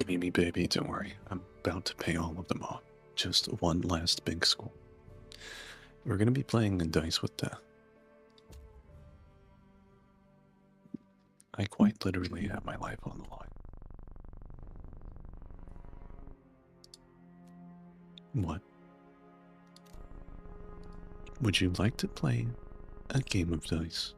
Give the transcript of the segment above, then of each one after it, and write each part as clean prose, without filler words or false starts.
Mimi baby, don't worry. I'm about to pay all of them off. Just one last big score. We're gonna be playing a dice with death. I quite literally have my life on the line. What? Would you like to play a game of dice?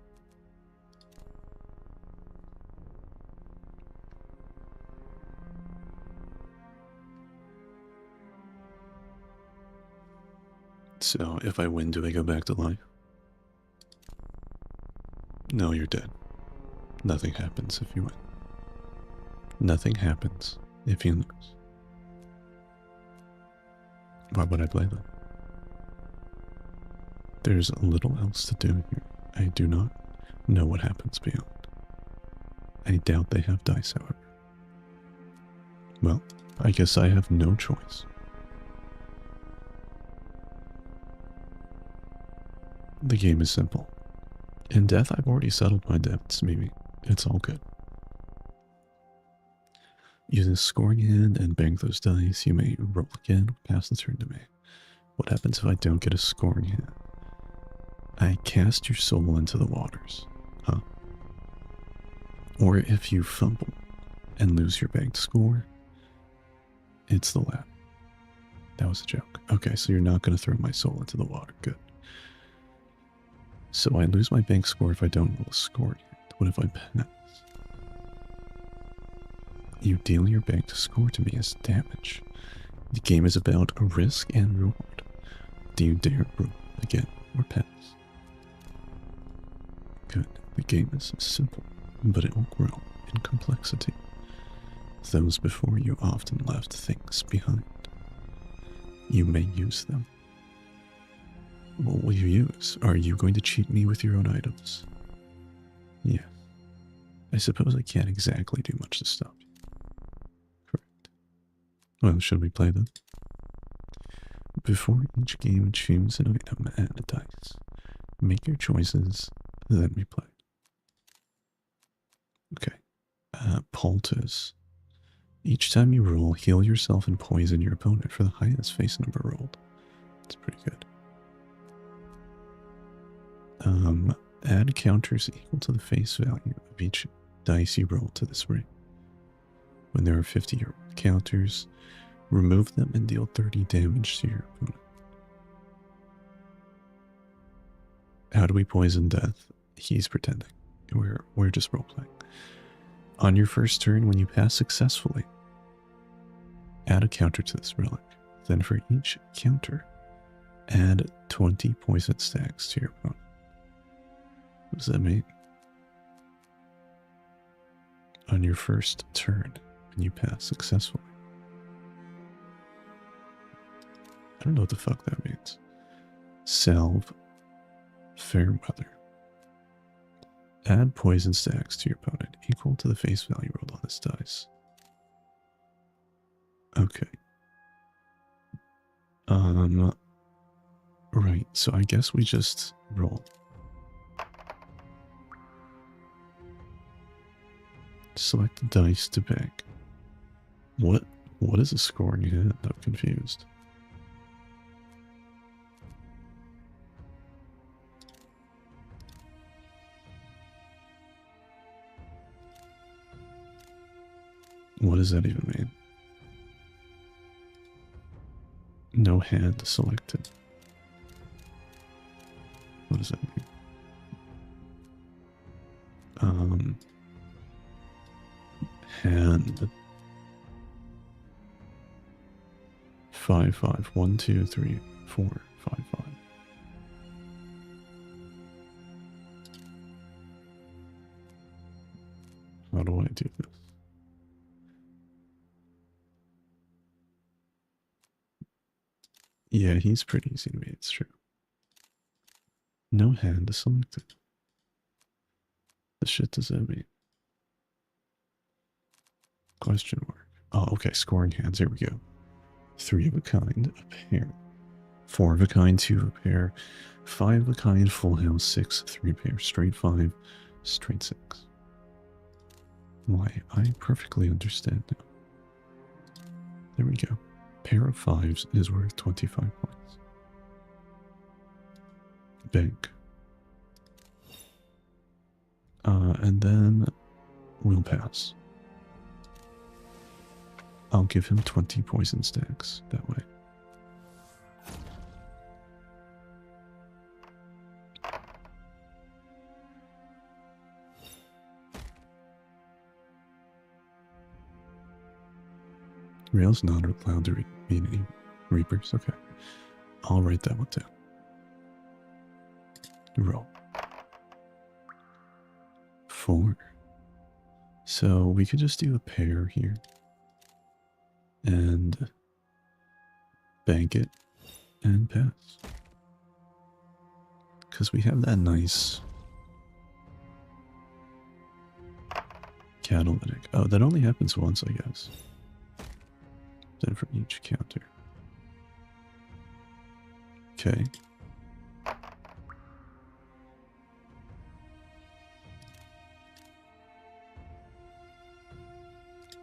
So, if I win, do I go back to life? No, you're dead. Nothing happens if you win. Nothing happens if you lose. Why would I play them? There's little else to do here. I do not know what happens beyond. I doubt they have dice, however. Well, I guess I have no choice. The game is simple. In death, I've already settled my debts, Mimi. It's all good. Use a scoring hand and bank those dice. You may roll again or pass the turn to me. What happens if I don't get a scoring hand? I cast your soul into the waters. Huh? Or if you fumble and lose your banked score, it's the latter. That was a joke. Okay, so you're not going to throw my soul into the water. Good. So I lose my bank score if I don't roll a score hand. What if I pass? You deal your banked score to me as damage. The game is about a risk and reward. Do you dare roll again or pass? Good. The game is simple, but it will grow in complexity. Those before you often left things behind. You may use them. What will you use? Are you going to cheat me with your own items? Yeah. I suppose I can't exactly do much to stop you. Correct. Well, should we play then? Before each game, choose an item and a dice. Make your choices, then we play. Okay. Poultice. Each time you roll, heal yourself and poison your opponent for the highest face number rolled. That's pretty good. Add counters equal to the face value of each dice you roll to this ring. When there are 50 or more counters, remove them and deal 30 damage to your opponent. How do we poison death? He's pretending. We're just role-playing. On your first turn, when you pass successfully, add a counter to this relic. Then for each counter, add 20 poison stacks to your opponent. What does that mean? On your first turn, when you pass successfully. I don't know what the fuck that means. Salve. Fair weather. Add poison stacks to your opponent equal to the face value rolled on this dice. Okay. Right, so I guess we just roll. Select the dice to bank. What is a scoring hand? I'm confused. What does that even mean? No hand selected. What does that mean? Hand 5 5 1 2 3 4 5 5. How do I do this? Yeah, he's pretty easy to me, it's true. No hand selected. The shit does that mean? Question mark. Oh, okay, scoring hands, here we go. 3 of a kind, a pair. 4 of a kind, 2 of a pair. 5 of a kind, full house, 6, 3 pair, straight 5, straight 6. Why, I perfectly understand now. There we go. Pair of fives is worth 25 points. Bank. And then we'll pass. I'll give him 20 poison stacks that way. Rail's not allowed to mean any reapers. Okay. I'll write that one down. Roll. 4. So we could just do a pair here. And bank it and pass. Because we have that nice catalytic. Oh, that only happens once, I guess. Then for each counter. Okay.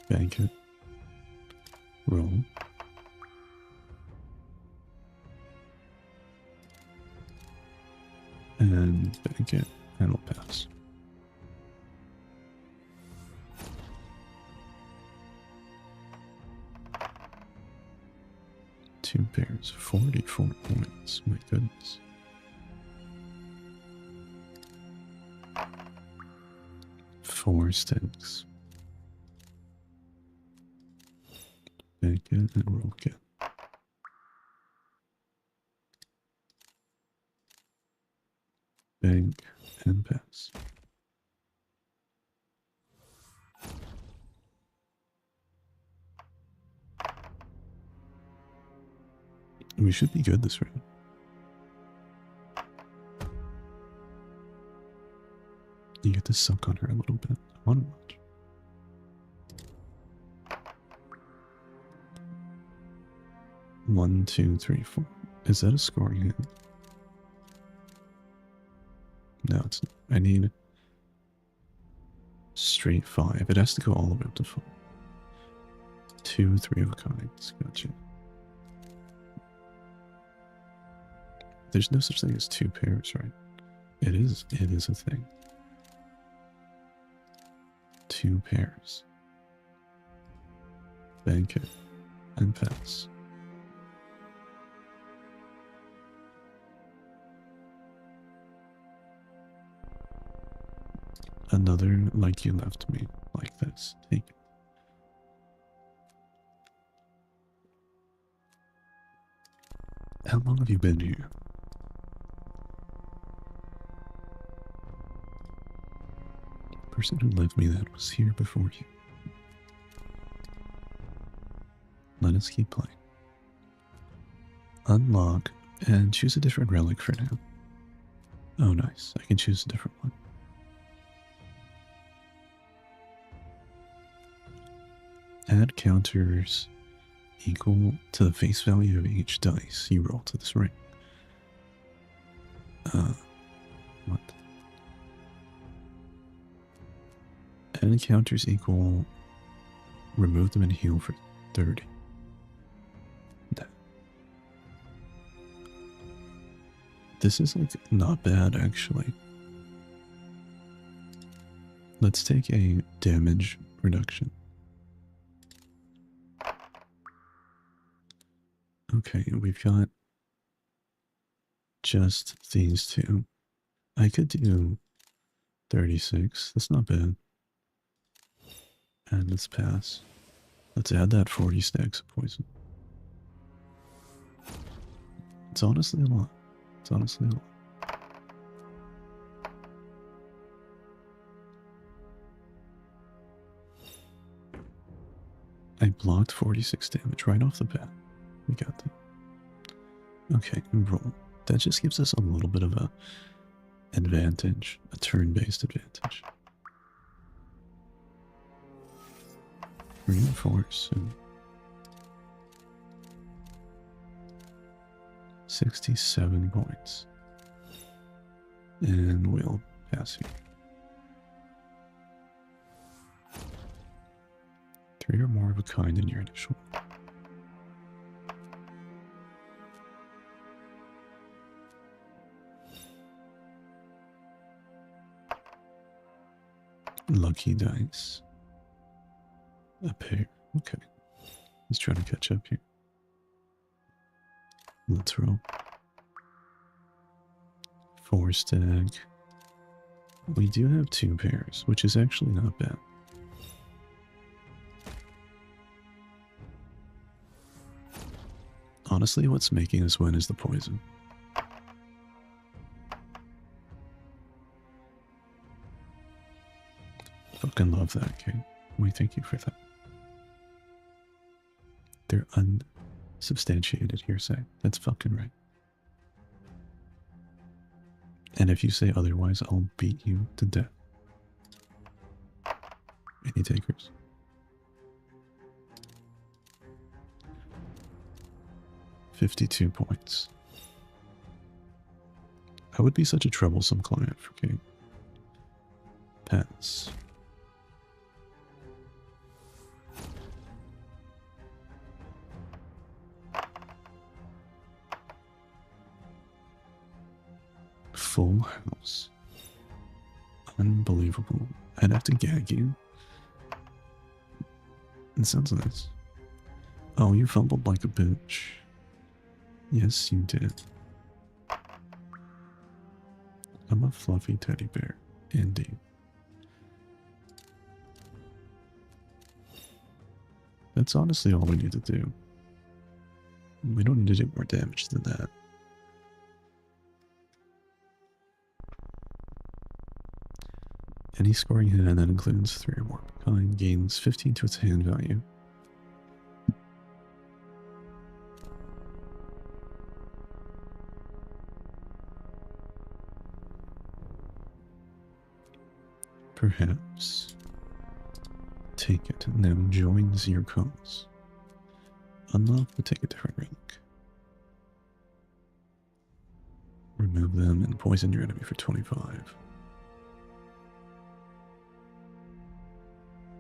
Bank it. Roll. And bank it, and we'll pass. Two pairs, 44 points. My goodness. Four sticks. Bank it and roll again. Bank and pass. We should be good this round. You get to suck on her a little bit. I want to watch. One, two, three, four. Is that a scoring hand? No, it's not. I need straight 5. It has to go all the way up to 4. 2, 3 of a kinds. Gotcha. There's no such thing as two pairs, right? It is a thing. 2 pairs. Bank it and pass. Another like you left me, like this. Take it. How long have you been here? The person who left me that was here before you. Let us keep playing. Unlock and choose a different relic for now. Oh, nice. I can choose a different one. Add counters equal to the face value of each dice you roll to this ring. What? Add counters equal, remove them and heal for 30. No. This is like not bad actually. Let's take a damage reduction. Okay, we've got just these two. I could do 36. That's not bad. And let's pass. Let's add that 40 stacks of poison. It's honestly a lot. It's honestly a lot. I blocked 46 damage right off the bat. We got that. Okay, roll. That just gives us a little bit of a advantage, a turn-based advantage. Reinforce and 67 points. And we'll pass here. 3 or more of a kind in your initial. Lucky dice. A pair. Okay. Let's try to catch up here. Let's roll. 4 stack. We do have 2 pairs, which is actually not bad. Honestly, what's making us win is the poison. Fucking love that, Kate. We thank you for that. They're unsubstantiated hearsay. That's fucking right. And if you say otherwise, I'll beat you to death. Any takers? $52 points. I would be such a troublesome client for Kate. Pass. Full house. Unbelievable. I'd have to gag you. It sounds nice. Oh, you fumbled like a bitch. Yes, you did. I'm a fluffy teddy bear. Indeed. That's honestly all we need to do. We don't need to do more damage than that. Any scoring hand that includes 3 or more kind gains 15 to its hand value. Perhaps. Take it. Now joins your cause. Unlock, but take a different relic. Remove them and poison your enemy for 25.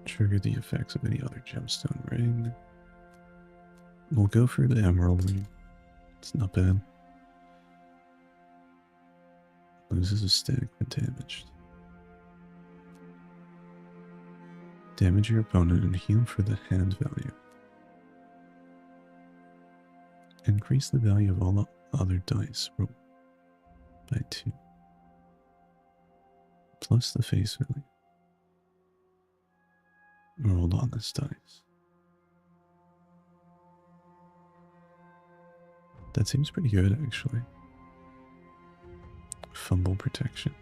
Trigger the effects of any other gemstone ring. We'll go for the emerald ring. It's not bad. Loses a stack when damaged. Damage your opponent and heal for the hand value. Increase the value of all other dice roll by 2. Plus the face value rolled on this dice. That seems pretty good, actually. Fumble protection.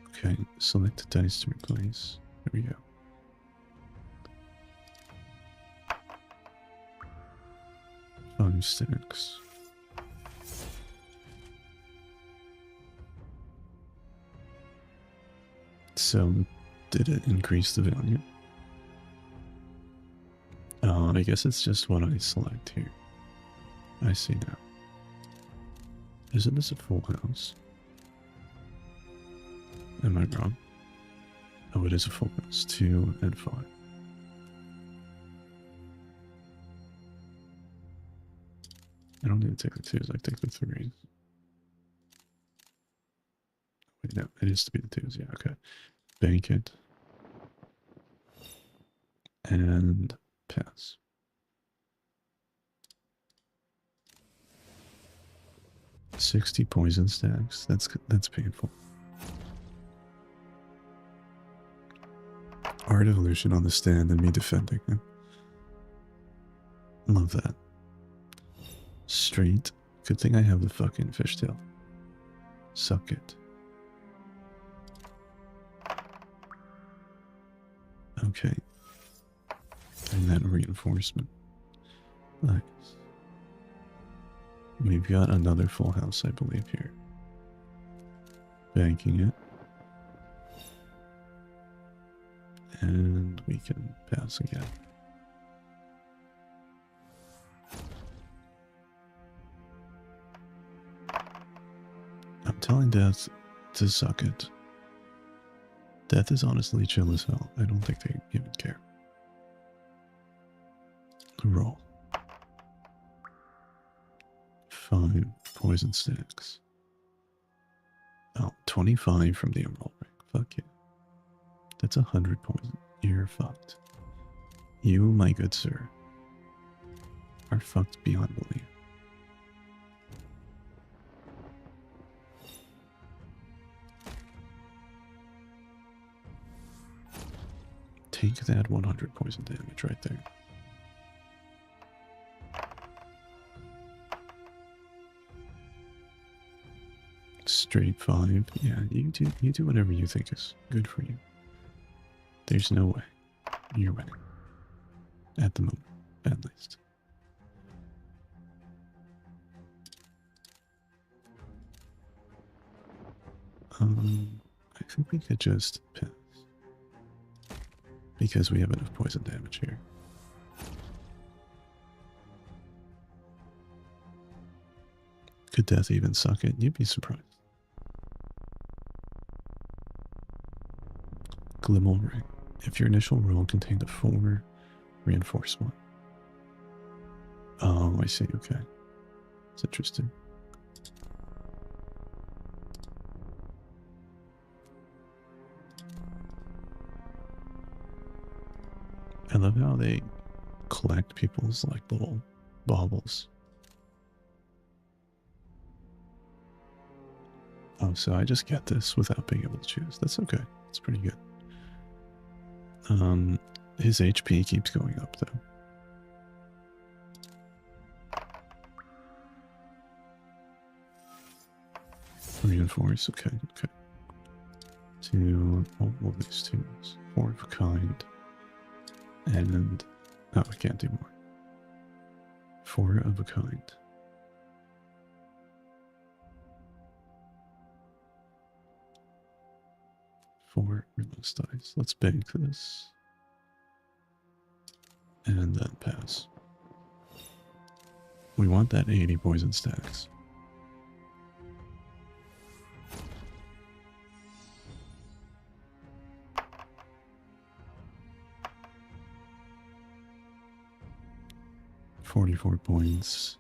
Okay, select the dice to replace. There we go. Five stacks. So, did it increase the value? Oh, I guess it's just what I select here. I see now. Isn't this a full house? Am I wrong? Oh, it is a full house. 2 and 5. I don't need to take the 2s, I take the 3s. Wait, no, it is to be the 2s, yeah, okay. Bank it. And pass. $60 poison stacks. That's painful. Art Evolution on the stand and me defending him. Love that. Straight. Good thing I have the fucking fishtail. Suck it. Okay. And then reinforcement. Nice. We've got another full house, I believe, here. Banking it. And we can pass again. I'm telling Death to suck it. Death is honestly chill as hell. I don't think they even care. Roll. 5. poison sticks. Oh, 25 from the Emerald Ring. Fuck you. That's 100 poison. You're fucked. You, my good sir, are fucked beyond belief. Take that 100 poison damage right there. Straight 5. Yeah, you do whatever you think is good for you. There's no way you're winning. At the moment, at least. I think we could just pass. Because we have enough poison damage here. Could death even suck it? You'd be surprised. Glimmer Ring. If your initial roll contained a 4, reinforce 1. Oh, I see. Okay. It's interesting. I love how they collect people's like little baubles. Oh, so I just get this without being able to choose. That's okay. It's pretty good. His HP keeps going up though. Reinforce, okay. 2, all these 2s. 4 of a kind. And, oh, I can't do more. 4 of a kind. Four remote dice. Let's bank this. And then pass. We want that 80 poison stacks. $44 points.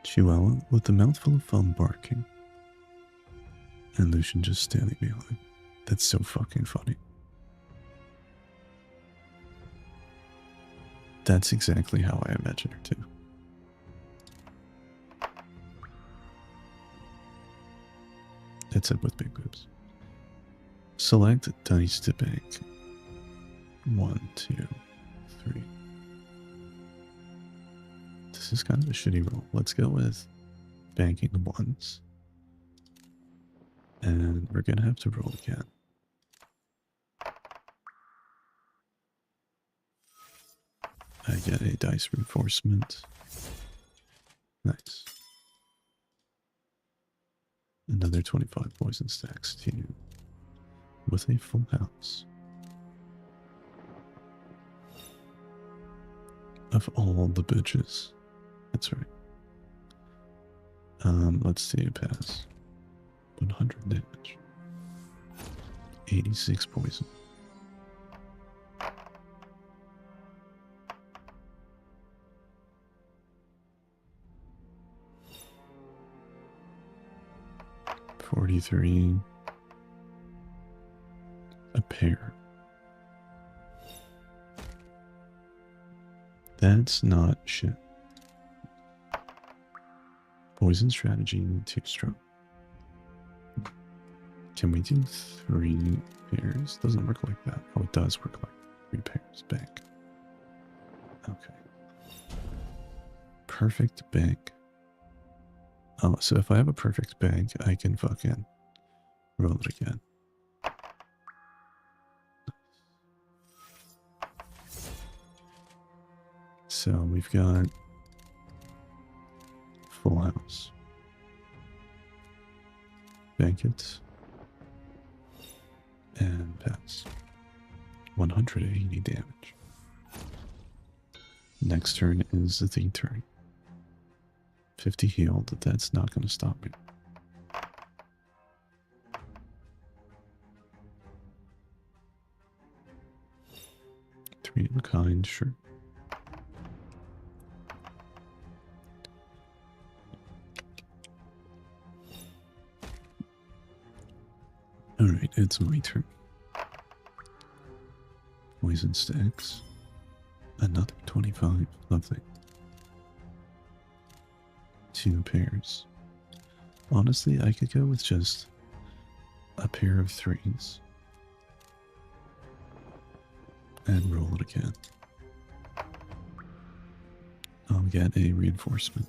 Chihuahua with a mouthful of foam barking. And Lucian just standing behind. That's so fucking funny. That's exactly how I imagine her too. Except with big boobs. Select dice to bank. 1, 2, 3. This is kind of a shitty roll. Let's go with banking the 1s. And we're gonna have to roll again. I get a dice reinforcement. Nice. Another 25 poison stacks to you. With a full house. Of all the bitches. That's right. Let's see a pass. 100 damage. 86 poison. $43. A pair. That's not shit. Poison strategy too strong. Can we do 3 pairs? Doesn't work like that. Oh, it does work like 3 pairs. Bank. Okay. Perfect bank. Oh, so if I have a perfect bank, I can fucking roll it again. So we've got full house. Bank it. And pass. 180 damage. Next turn is the turn. 50 healed. That's not going to stop me. Three of a kind, sure. It's my turn. Poison stacks. Another 25. Lovely. 2 pairs. Honestly, I could go with just a pair of 3s. And roll it again. I'll get a reinforcement.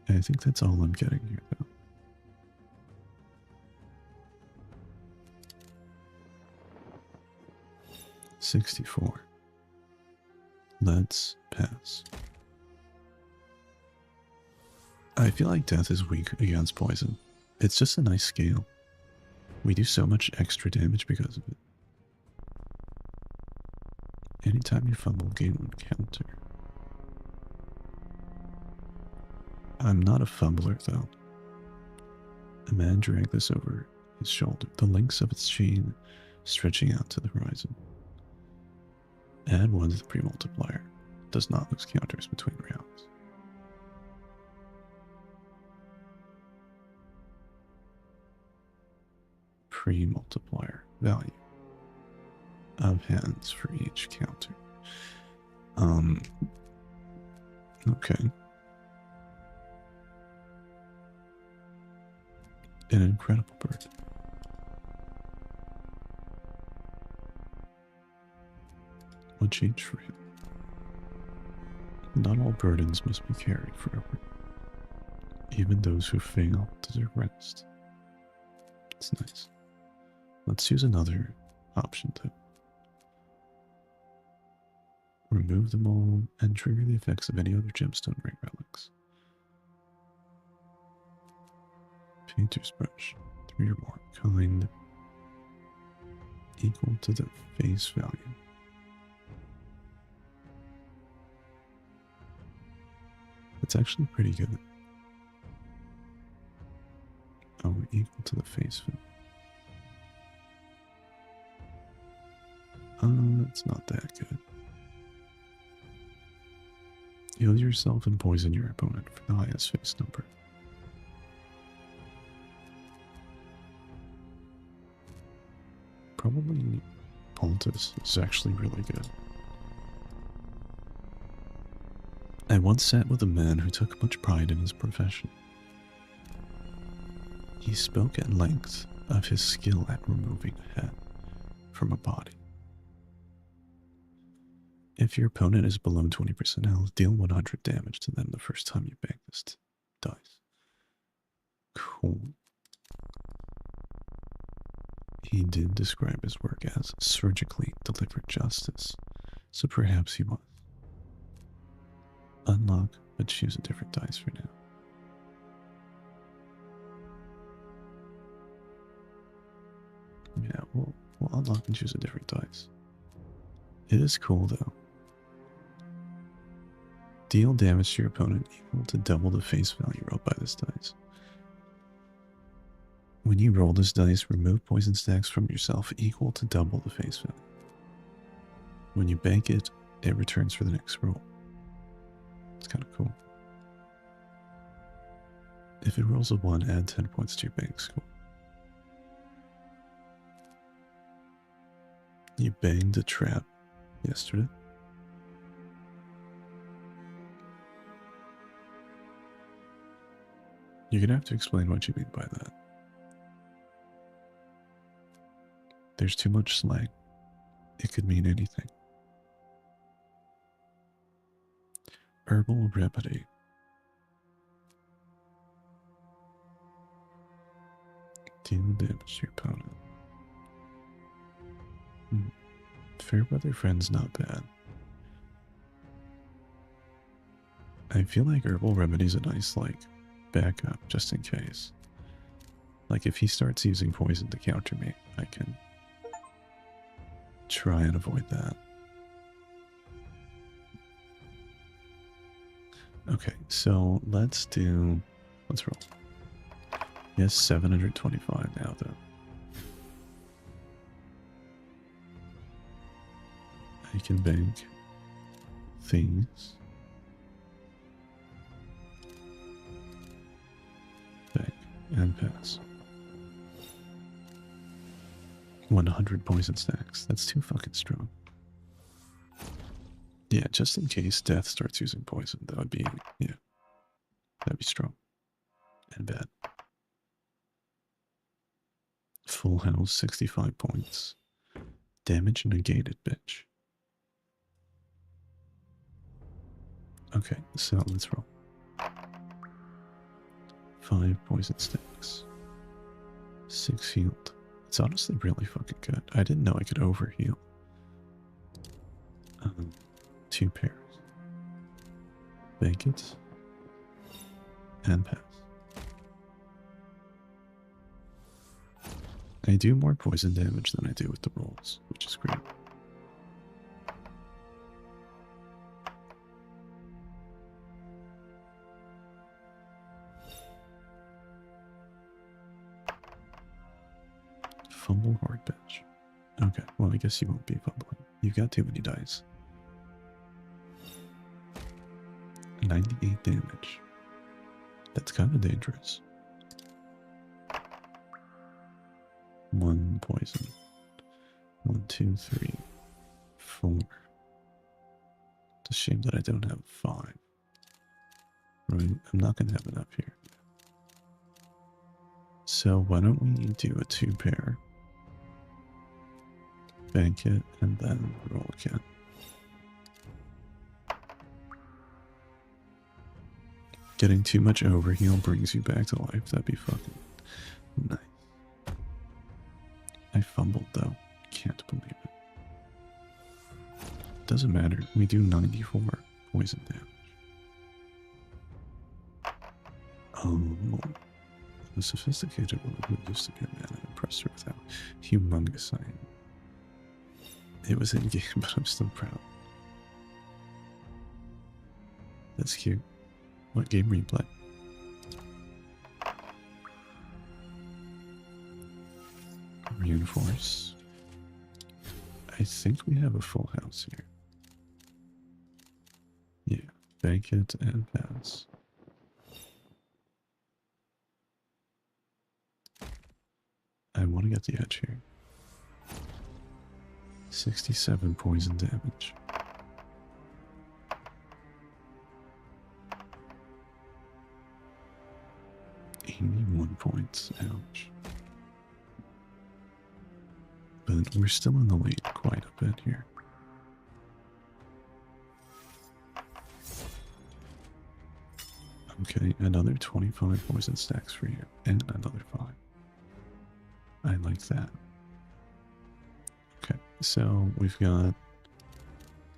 I think that's all I'm getting here, though. $64. Let's pass. I feel like death is weak against poison. It's just a nice scale. We do so much extra damage because of it. Anytime you fumble, gain 1 counter. I'm not a fumbler, though. A man dragged this over his shoulder, the links of its chain stretching out to the horizon. Add 1 to the pre-multiplier. Does not lose counters between rounds. Pre-multiplier value of hands for each counter. Okay. An incredible bird. What changed for him? Not all burdens must be carried forever. Even those who fail deserve rest. It's nice. Let's use another option to remove them all and trigger the effects of any other gemstone ring relics. Painter's brush, 3 or more, kind, equal to the face value. It's actually pretty good. Oh, equal to the face value. It's not that good. Heal yourself and poison your opponent for the highest face number. Probably Poultice is actually really good. I once sat with a man who took much pride in his profession. He spoke at length of his skill at removing a head from a body. If your opponent is below 20% health, deal 100 damage to them the first time you bang this dice. Cool. He did describe his work as surgically delivered justice, so perhaps he was. Unlock, but choose a different dice for now. Yeah, we'll unlock and choose a different dice. It is cool, though. Deal damage to your opponent equal to double the face value rolled by this dice. When you roll this dice, remove poison stacks from yourself equal to double the face value. When you bank it, it returns for the next roll. It's kind of cool. If it rolls a 1, add 10 points to your bank score. You banged a trap yesterday? You're gonna have to explain what you mean by that. There's too much slang. It could mean anything. Herbal remedy. Deal damage to your opponent. Fairweather Friend's not bad. I feel like herbal remedy's a nice, backup just in case. Like, if he starts using poison to counter me, I can try and avoid that. Okay, so let's roll. Yes, 725 now, though. I can bank these. and pass. 100 poison stacks. That's too fucking strong. Yeah, just in case Death starts using poison, that would be, yeah, that'd be strong and bad. Full house, 65 points. Damage negated, bitch. Okay, so let's roll. 5 poison sticks. 6 healed. It's honestly really fucking good. I didn't know I could overheal. 2 pairs. Bank it. And pass. I do more poison damage than I do with the rolls, which is great. Fumble hard bitch. Okay, well I guess you won't be fumbling. You've got too many dice. 98 damage. That's kind of dangerous. 1 poison. 1, 2, 3, 4. It's a shame that I don't have 5. Right? I'm not going to have enough here. So why don't we do a 2 pair? Bank it and then roll again. Getting too much overheal brings you back to life. That'd be fucking nice. I fumbled though. Can't believe it. Doesn't matter. We do 94 poison damage. Oh, the sophisticated woman who used to be a man and impressed her with how humongous I am. It was in game, but I'm still proud. That's cute. What game were you playing? Reinforce. I think we have a full house here. Yeah, bank it and pass. I want to get the edge here. 67 poison damage. $81 points. Ouch. But we're still in the lead quite a bit here. Okay, another 25 poison stacks for you. And another 5. I like that. Okay, so we've got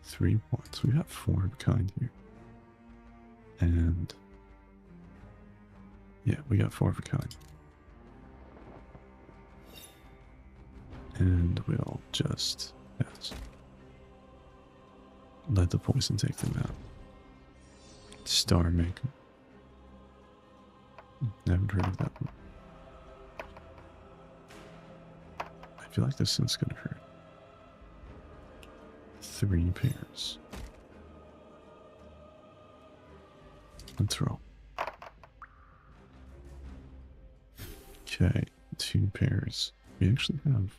3 points. We've got 4 of a kind here. And yeah, we got 4 of a kind. And we'll just pass. Let the poison take them out. Star Maker. Never heard of that one. I feel like this one's gonna hurt. 3 pairs. Let's roll. Okay, 2 pairs. We actually have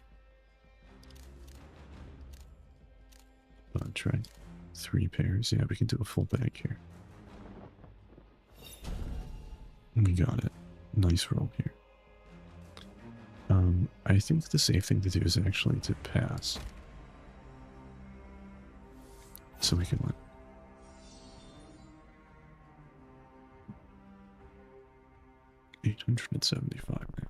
a bunch, right? 3 pairs. Yeah, we can do a full bag here. We got it. Nice roll here. I think the safe thing to do is actually to pass. So we can win. $875 now.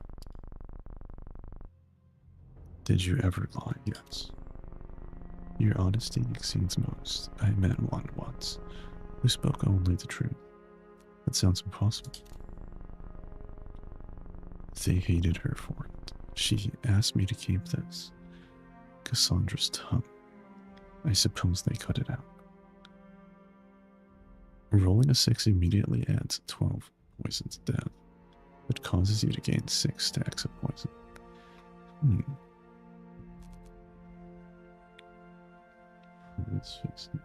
Did you ever lie? Yes. Your honesty exceeds most. I met one once who spoke only the truth. That sounds impossible. They hated her for it. She asked me to keep this. Cassandra's tongue. I suppose they cut it out. Rolling a 6 immediately adds 12 poison to death, but causes you to gain 6 stacks of poison. Let's fix it.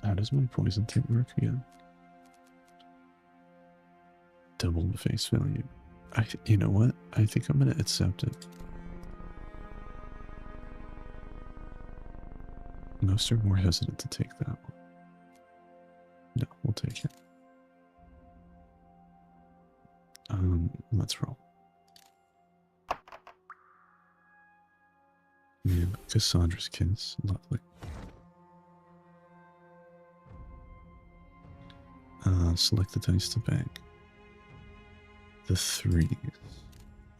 How does my poison tank work again? Double the face value. You know what? I think I'm gonna accept it. Most are more hesitant to take that one. No, we'll take it. Let's roll. Man, Cassandra's kiss. Lovely. Select the dice to bank. The threes.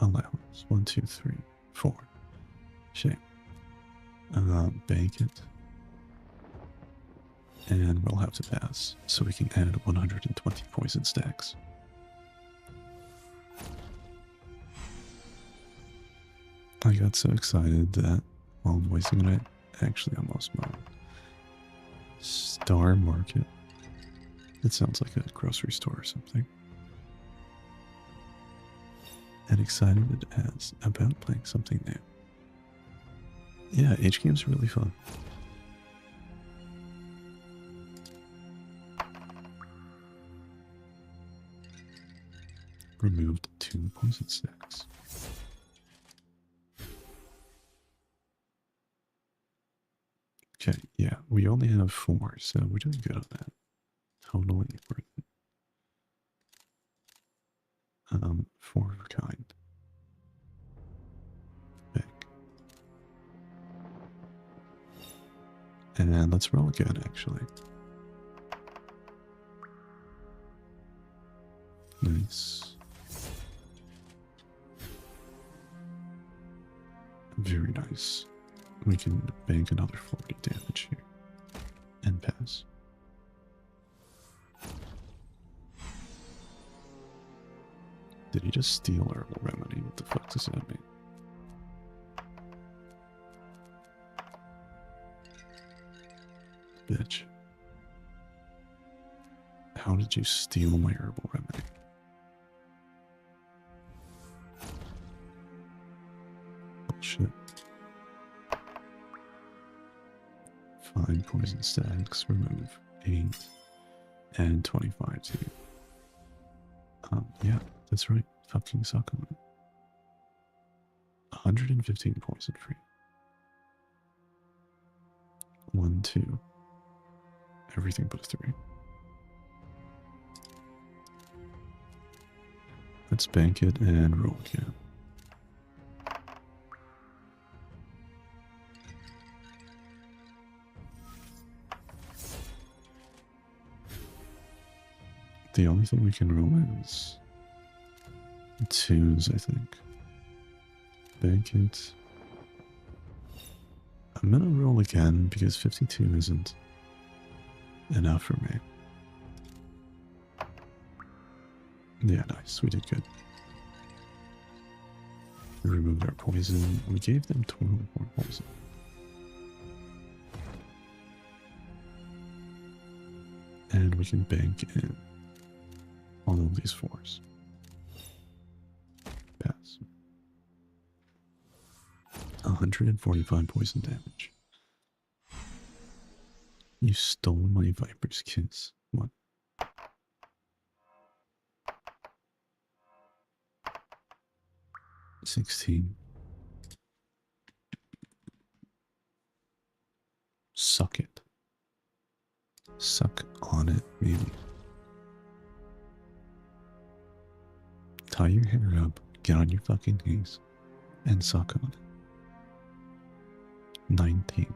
Allowance. 1, 2, 3, 4. Shame. Bank it. And we'll have to pass, so we can add 120 poison stacks. I got so excited that while voicing it, I actually almost moaned. Star Market. It sounds like a grocery store or something. And excited as about playing something new. Yeah, H games are really fun. Removed 2 poison stacks. Okay, yeah, we only have 4, so we're doing good on that. Totally worth it. 4 of a kind. Back. And let's roll again, actually. Nice. Very nice. We can bank another 40 damage here. And pass. Did he just steal Herbal Remedy? What the fuck does that mean? Bitch. How did you steal my Herbal Remedy? Bullshit. 5 poison stacks, remove 8, and 25 too. Yeah, that's right. Fucking suck on it. 115 poison free. 1, 2. Everything but a 3. Let's bank it and roll again. The only thing we can roll is 2s, I think. Bank it. I'm gonna roll again because 52 isn't enough for me. Yeah, nice. We did good. We removed our poison. We gave them 12 more poison. And we can bank in all of these 4s. Pass. 145 poison damage. You stole my Viper's kiss. What? $16. Suck it. Suck on it, maybe. Tie your hair up, get on your fucking knees, and suck on it. 19.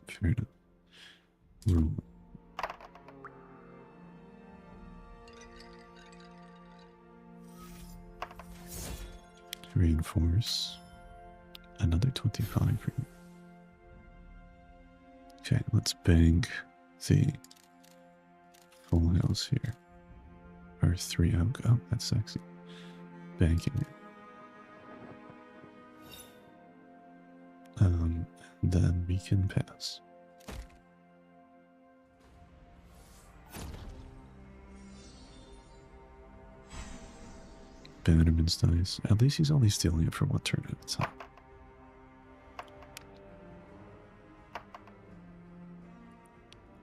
Fair enough. Roll. Reinforce. Another 25 for you. Okay, let's bang the full house here. Or 3 oak. Oh, that's sexy. Banking it. Then we can pass. Bannerman's dice. At least he's only stealing it for 1 turn at a time.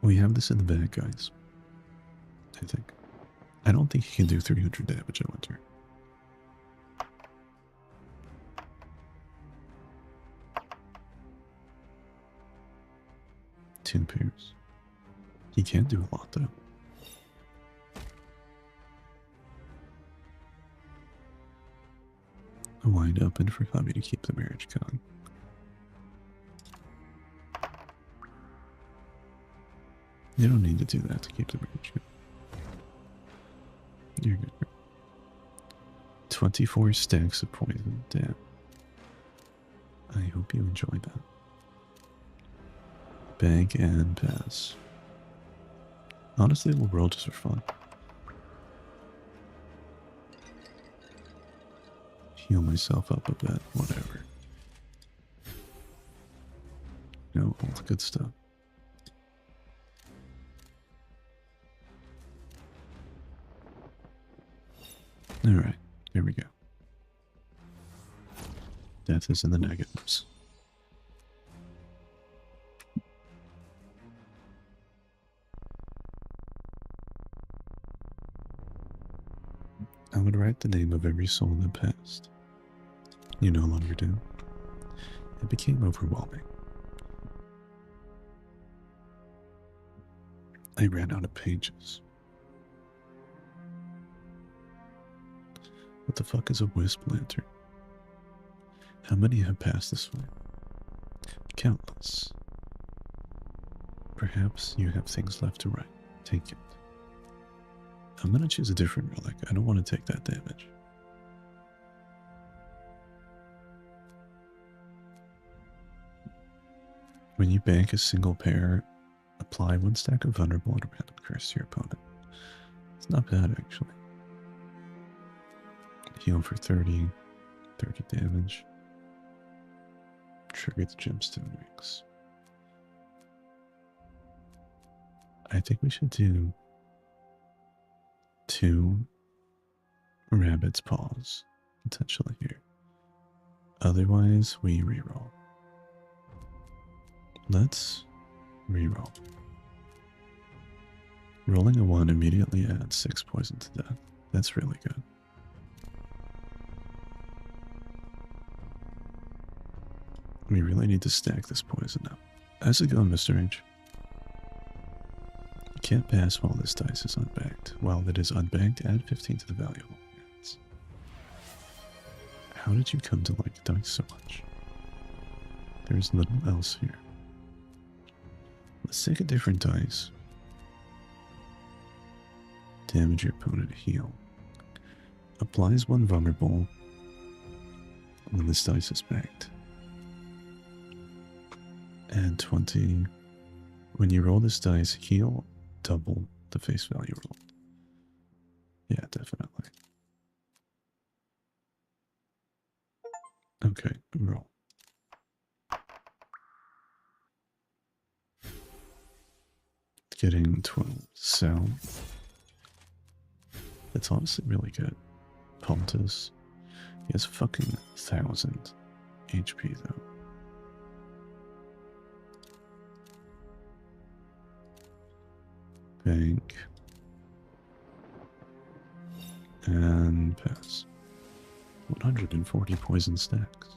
We have this in the bag, guys. I think. I don't think he can do 300 damage at one turn. Two pairs. He can do a lot, though. Wide open for hubby to keep the marriage going. You don't need to do that to keep the marriage going. You're good. 24 stacks of poison. Damn. I hope you enjoyed that. Bag and pass. Honestly, we'll roll just for fun. Heal myself up a bit, whatever. You know, all the good stuff. Alright, here we go. Death is in the negatives. I would write the name of every soul that passed. You no longer do. It became overwhelming. I ran out of pages. What the fuck is a wisp lantern? How many have passed this way? Countless. Perhaps you have things left to write. Take it. I'm gonna choose a different relic. I don't want to take that damage. When you bank a single pair, apply one stack of vulnerable and a random curse to your opponent. It's not bad, actually. Heal for 30 damage. Trigger the gemstone rings. I think we should do 2 rabbit's paws potentially here. Otherwise, we reroll. Let's reroll. Rolling a 1 immediately adds 6 poison to death. That's really good. We really need to stack this poison up. How's it going, Mr. H? You can't pass while this dice is unbanked. While it is unbanked, add 15 to the value of all hands. How did you come to like dice so much? There's little else here. Let's take a different dice. Damage your opponent, heal. Applies 1 vulnerable when this dice is banked. Add 20. When you roll this dice, heal double the face value rolled. Yeah, definitely. Okay, roll. Getting 12 sound. That's honestly really good. Pontus. He has fucking 1,000 HP though. Bank. And pass. 140 poison stacks.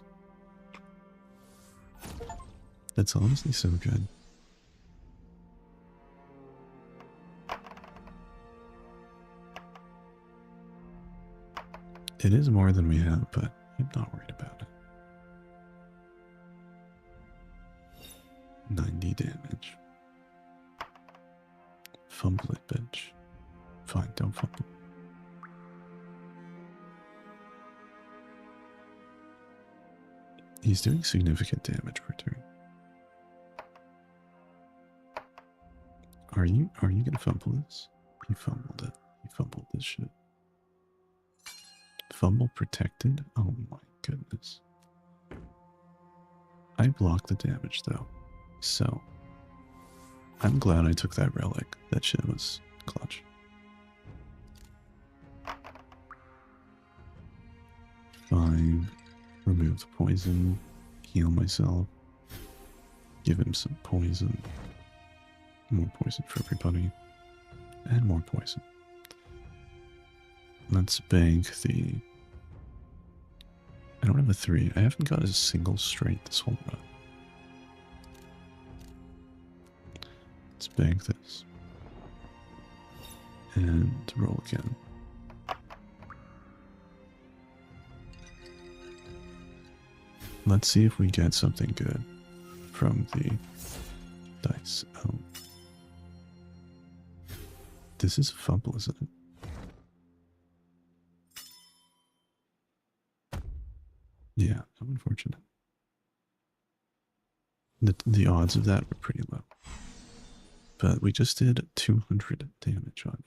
That's honestly so good. It is more than we have, but I'm not worried about it. 90 damage. Fumble it, bitch. Fine, don't fumble. He's doing significant damage per turn. Are you gonna fumble this? He fumbled it. He fumbled this shit. Fumble protected? Oh my goodness. I blocked the damage though. So I'm glad I took that relic. That shit was clutch. Fine. Remove the poison. Heal myself. Give him some poison. More poison for everybody. And more poison. Let's bank the... I don't have a 3. I haven't got a single straight this whole run. Let's bank this. And roll again. Let's see if we get something good from the dice. Oh. This is a fumble, isn't it? Yeah, how unfortunate. The odds of that were pretty low. But we just did 200 damage on it.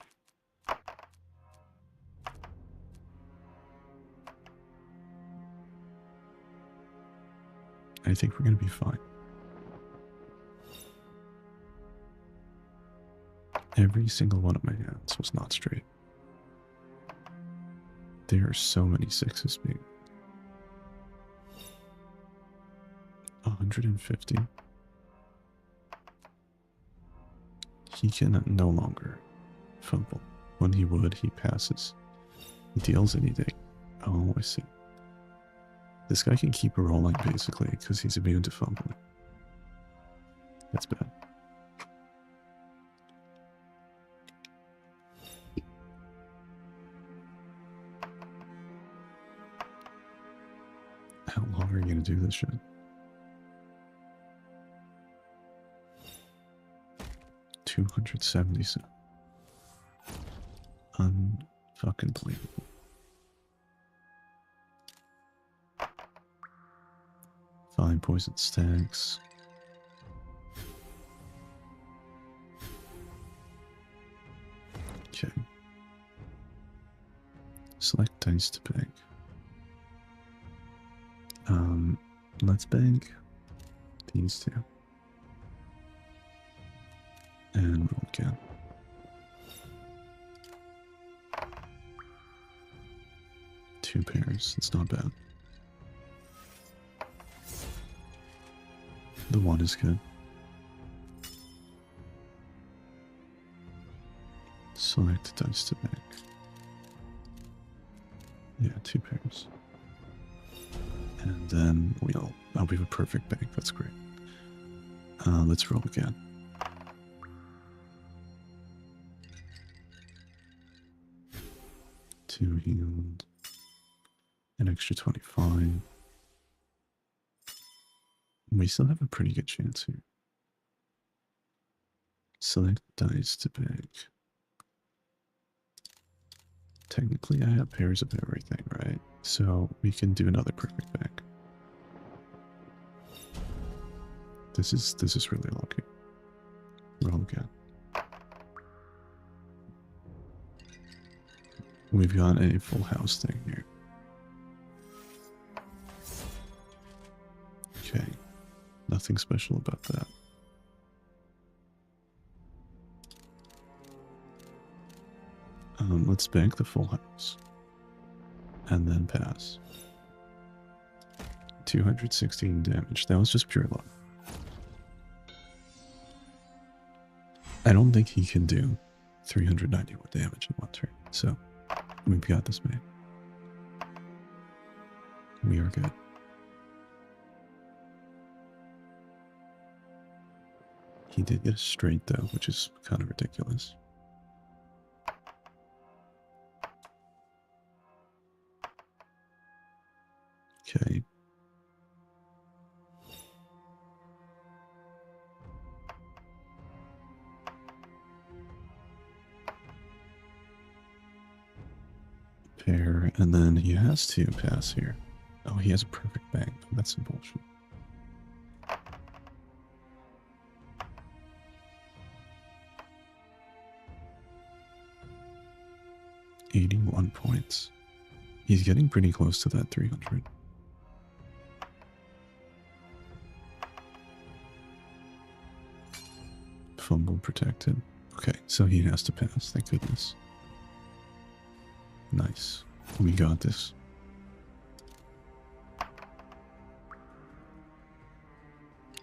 I think we're going to be fine. Every single one of my hands was not straight. There are so many 6s being 150. He can no longer fumble. When he would, he passes. He deals anything. Oh, I see. This guy can keep rolling, basically, because he's immune to fumbling. That's bad. How long are you going to do this shit? $277. Unfucking believable. Fine poison stacks. Okay. Select dice to bank. Let's bank these two. And roll again. Two pairs. It's not bad. The one is good. Select dice to bank. Yeah, two pairs. And then we have a perfect bank. That's great. Let's roll again. Two healed. An extra 25. We still have a pretty good chance here. Select dice to bank. Technically, I have pairs of everything, right? So we can do another perfect bank. This is really lucky. Roll again. We've got a full house thing here. Okay. Nothing special about that. Let's bank the full house. And then pass. 216 damage. That was just pure luck. I don't think he can do 391 damage in one turn. So, we've got this man. We are good. He did get a straight though, which is kind of ridiculous. Okay. Pair, and then he has to pass here. Oh, he has a perfect bank. That's some bullshit. $81 points. He's getting pretty close to that 300. Fumble protected. Okay, so he has to pass, thank goodness. Nice. We got this.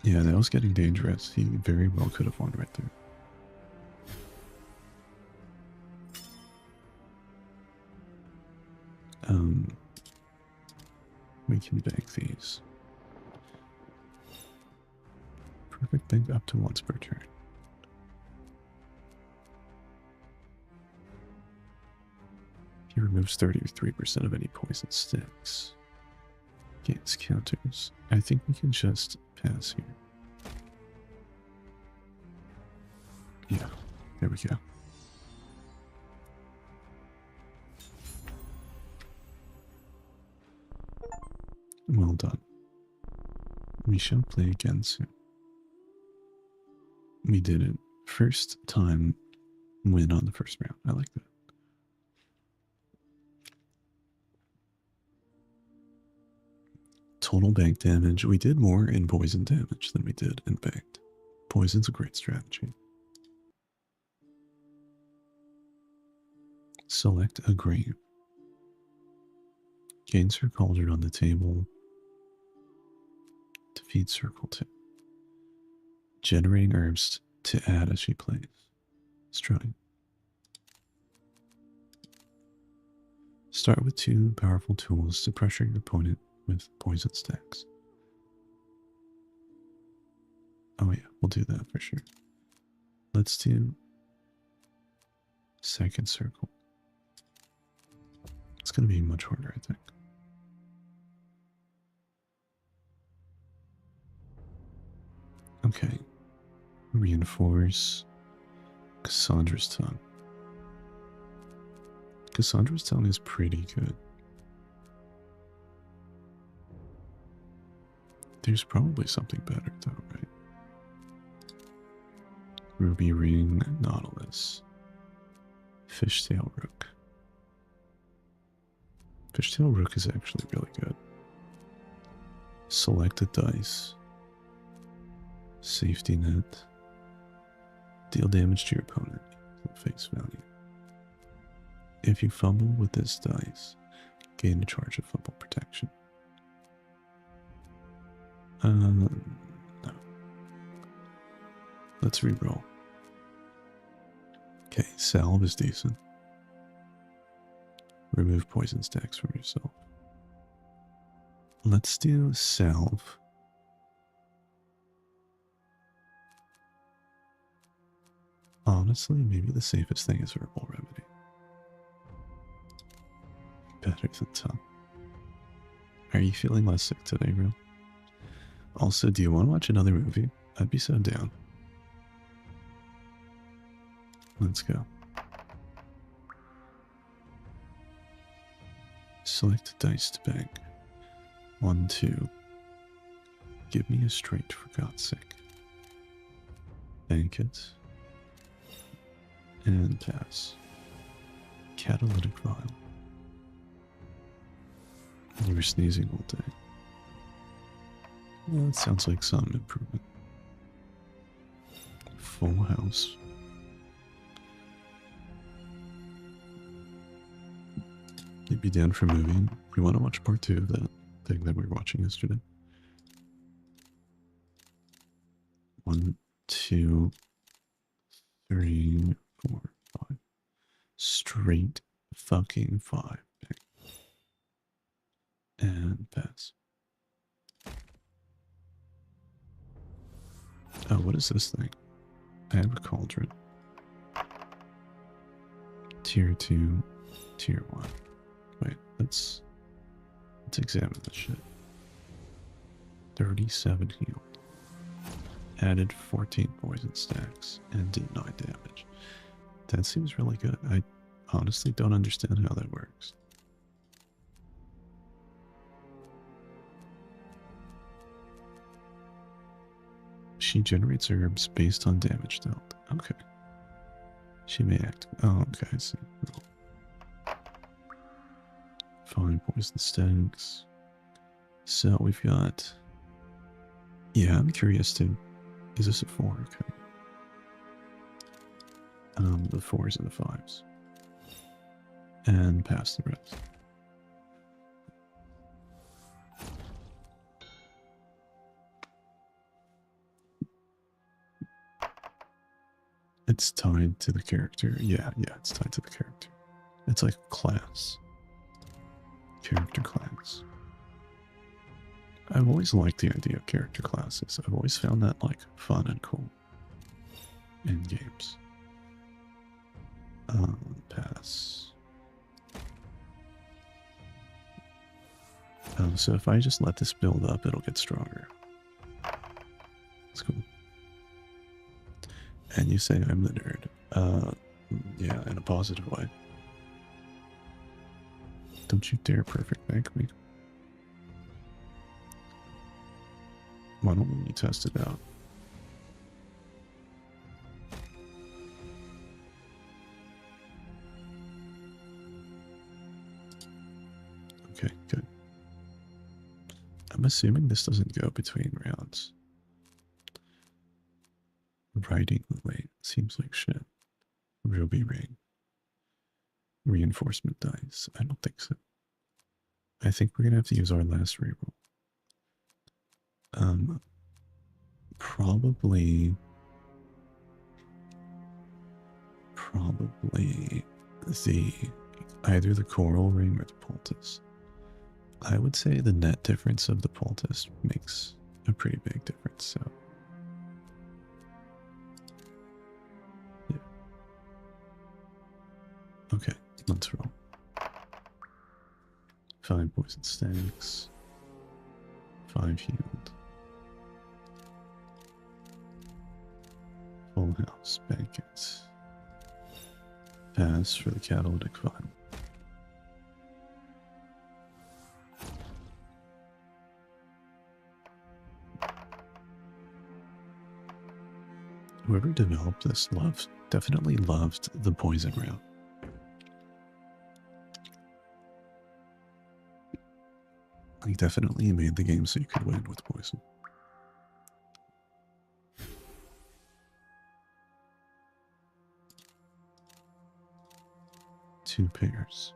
Yeah, that was getting dangerous. He very well could have won right there. Um, we can bank these. Perfect bank up to once per turn. He removes 33% of any poison sticks. Gains counters. I think we can just pass here. Yeah, there we go. Well done. We shall play again soon. We did it. First time win on the first round. I like that. Total bank damage. We did more in poison damage than we did in banked. Poison's a great strategy. Select a grave. Gain Sir Cauldron on the table. Defeat Circle 2. Generating herbs to add as she plays. Strutting. Start with 2 powerful tools to pressure your opponent with poison stacks. Oh yeah, we'll do that for sure. Let's do second circle. It's going to be much harder, I think. Okay. Reinforce Cassandra's tongue. Cassandra's tongue is pretty good. There's probably something better though, right? Ruby Ring, Nautilus. Fishtail Rook. Fishtail Rook is actually really good. Select a dice. Safety net. Deal damage to your opponent at face value. If you fumble with this dice, gain a charge of fumble protection. No. Let's reroll. Okay, salve is decent. Remove poison stacks from yourself. Let's do salve. Honestly, maybe the safest thing is herbal remedy. Better than tongue. Are you feeling less sick today, bro? Also, do you want to watch another movie? I'd be so down. Let's go. Select a dice to bank. 1, 2. Give me a straight for God's sake. Bank it. And pass. Catalytic vial. You were sneezing all day. Well, it sounds like some improvement. Full house. You'd be down for moving. We want to watch part 2 of that thing that we were watching yesterday. 1, 2, 3, 4, 5. Straight fucking 5. And pass. Oh, what is this thing? I have a cauldron. Tier 2, Tier 1. Wait, let's examine this shit. 37 healed. Added 14 poison stacks and did 9 damage. That seems really good. I honestly don't understand how that works. She generates herbs based on damage dealt. Okay. She may act. Oh, okay, I see. Cool. 5 poison stacks. So we've got. Yeah, I'm curious too. Is this a 4? Okay. The 4s and the 5s. And pass the rest. It's tied to the character. Yeah, it's tied to the character. It's like class. Character class. I've always liked the idea of character classes. I've always found that like fun and cool in games. Pass. So if I just let this build up, it'll get stronger. That's cool. And you say I'm the nerd. Yeah, in a positive way. Don't you dare perfect bank me. Why don't you test it out? Okay, good. I'm assuming this doesn't go between rounds. Riding the weight seems like shit. Ruby ring. Reinforcement dice. I don't think so. I think we're gonna have to use our last reroll. Probably the either the coral ring or the poultice. I would say the net difference of the poultice makes a pretty big difference, so yeah. Okay, let's roll. 5 poison stacks. 5 healed. Full house, banquet. Pass for the catalytic vial. Whoever developed this definitely loved the poison round. Like definitely made the game so you could win with poison. Two pairs.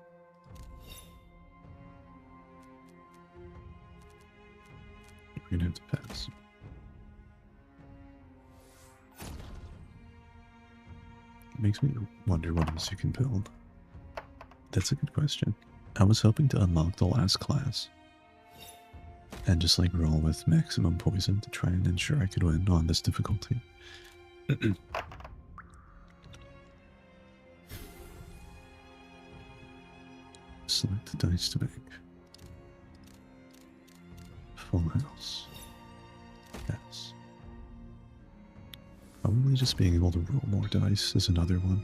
We're gonna have to pass. It makes me wonder what else you can build. That's a good question. I was hoping to unlock the last class and just like roll with maximum poison to try and ensure I could win on this difficulty. Select the dice to make. Full house. Yes. Probably just being able to roll more dice is another one.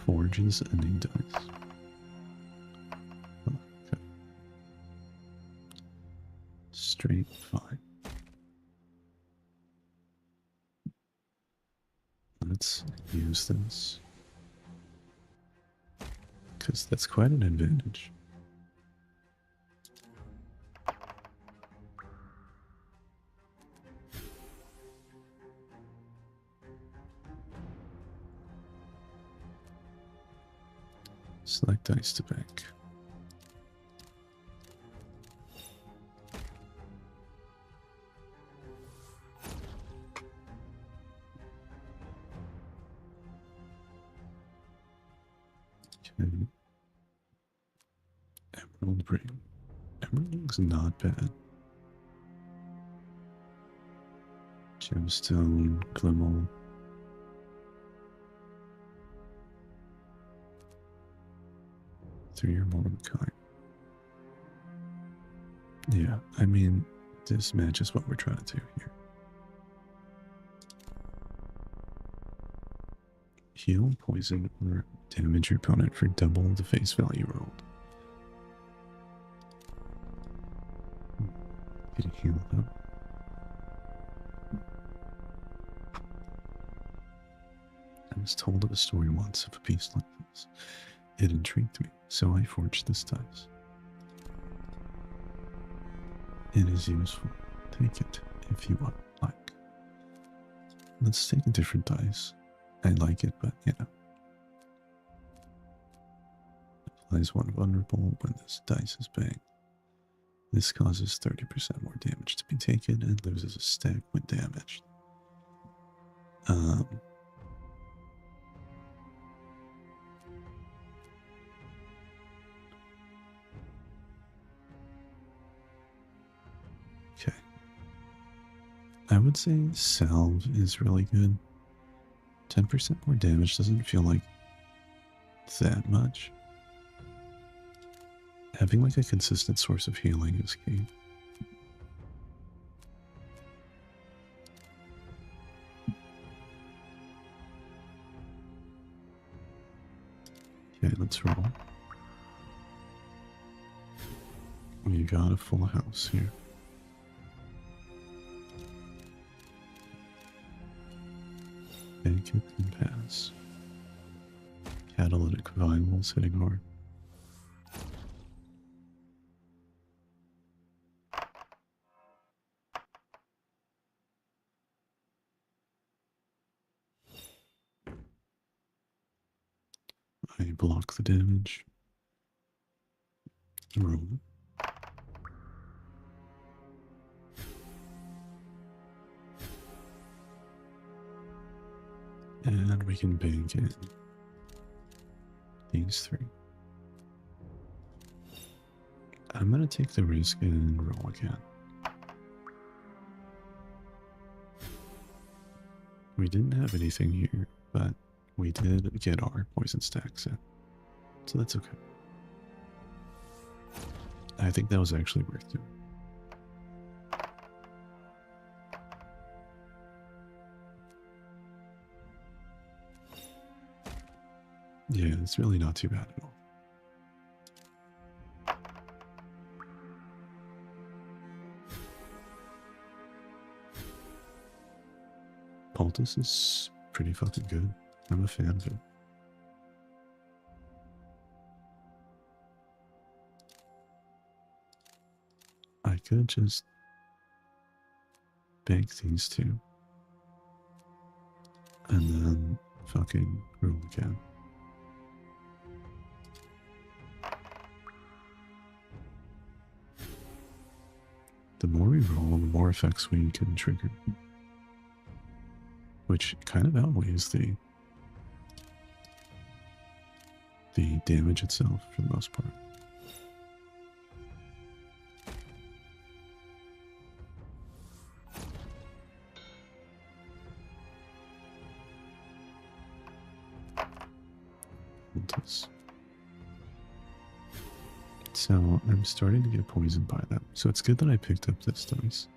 Forges a new dice. Oh, okay. Straight, fine. Let's use this. Because that's quite an advantage. Select dice to bank. Okay. Emerald ring. Emerald ring's not bad. Gemstone, Glimmel. Three or more of a kind. Yeah, I mean, this matches what we're trying to do here. Heal, poison, or damage your opponent for double the face value rolled. Get a heal though. I was told of a story once of a piece like this. It intrigued me, so I forged this dice. It is useful. Take it if you want. Like, let's take a different dice. I like it, but you know. Applies one vulnerable when this dice is banged. This causes 30% more damage to be taken and loses a stack when damaged. I would say salve is really good. 10% more damage doesn't feel like that much. Having like a consistent source of healing is key. Okay, let's roll. We got a full house here. Bank it and pass. Catalytic vials hitting hard. I block the damage. Roll. And we can bank in these three. I'm gonna take the risk and roll again. We didn't have anything here, but we did get our poison stacks in. So that's okay. I think that was actually worth it. Yeah, it's really not too bad at all. Poultice is pretty fucking good. I'm a fan of it. I could just bank these two. And then fucking roll again. The more we roll, the more effects we can trigger. Which kind of outweighs the damage itself for the most part. So I'm starting to get poisoned by them. So it's good that I picked up this dice.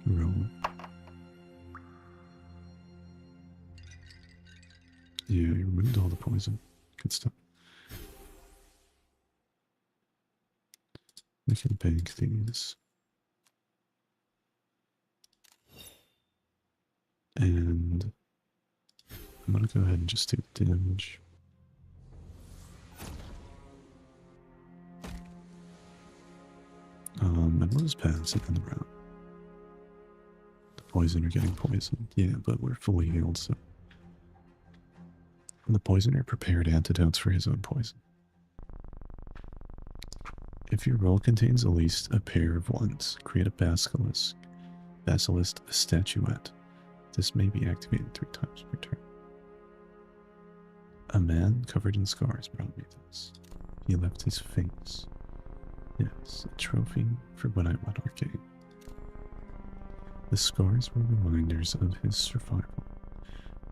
Roll. Yeah, you removed all the poison. Good stuff. We can bank these. And I'm gonna go ahead and just do the damage. And we'll just pass it in the round. The poison are getting poisoned. Yeah, but we're fully healed, so. The poisoner prepared antidotes for his own poison. If your roll contains at least a pair of ones, create a basilisk statuette. This may be activated 3 times per turn. A man covered in scars brought me this. He left his face. Yes, a trophy for when I went arcane. The scars were reminders of his survival.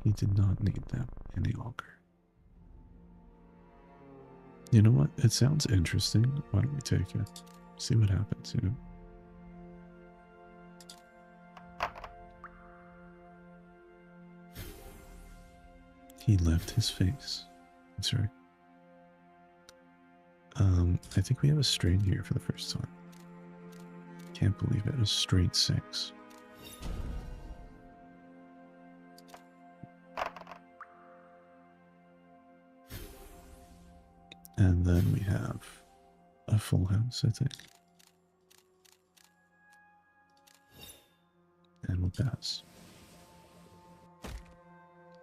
He did not need them any longer. You know what? It sounds interesting. Why don't we take it? See what happens, you know? He left his face. That's right. I think we have a strain here for the first time. Can't believe it. A straight 6. And then we have a full house, I think. And we'll pass.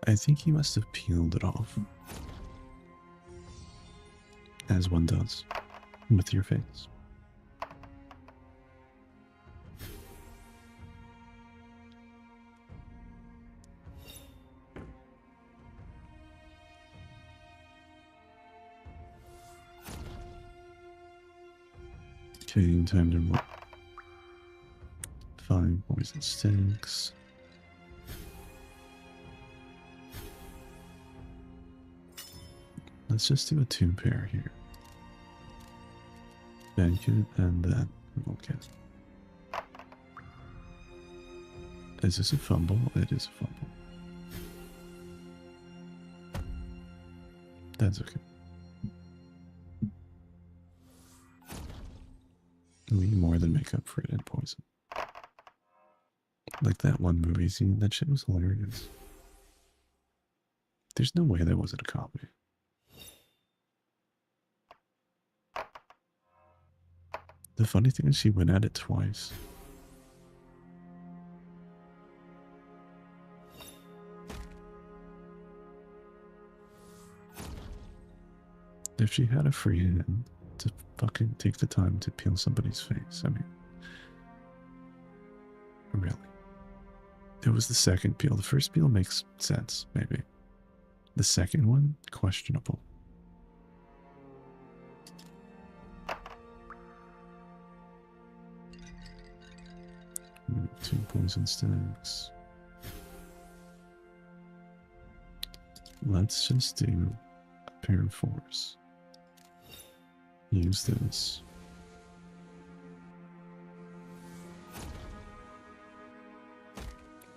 I think he must have peeled it off. As one does. With your face. Okay, time to roll. 5 poison sticks. Let's just do a 2 pair here. Thank you, and then we'll get. Is this a fumble? It is a fumble. That's okay. We more than make up for it in poison. Like that one movie scene, that shit was hilarious. There's no way that wasn't a copy. The funny thing is she went at it twice. If she had a free hand to fucking take the time to peel somebody's face, I mean, really. It was the second peel. The first peel makes sense, maybe. The second one, questionable. Two poison sticks. Let's just do a pair of 4s. Use this.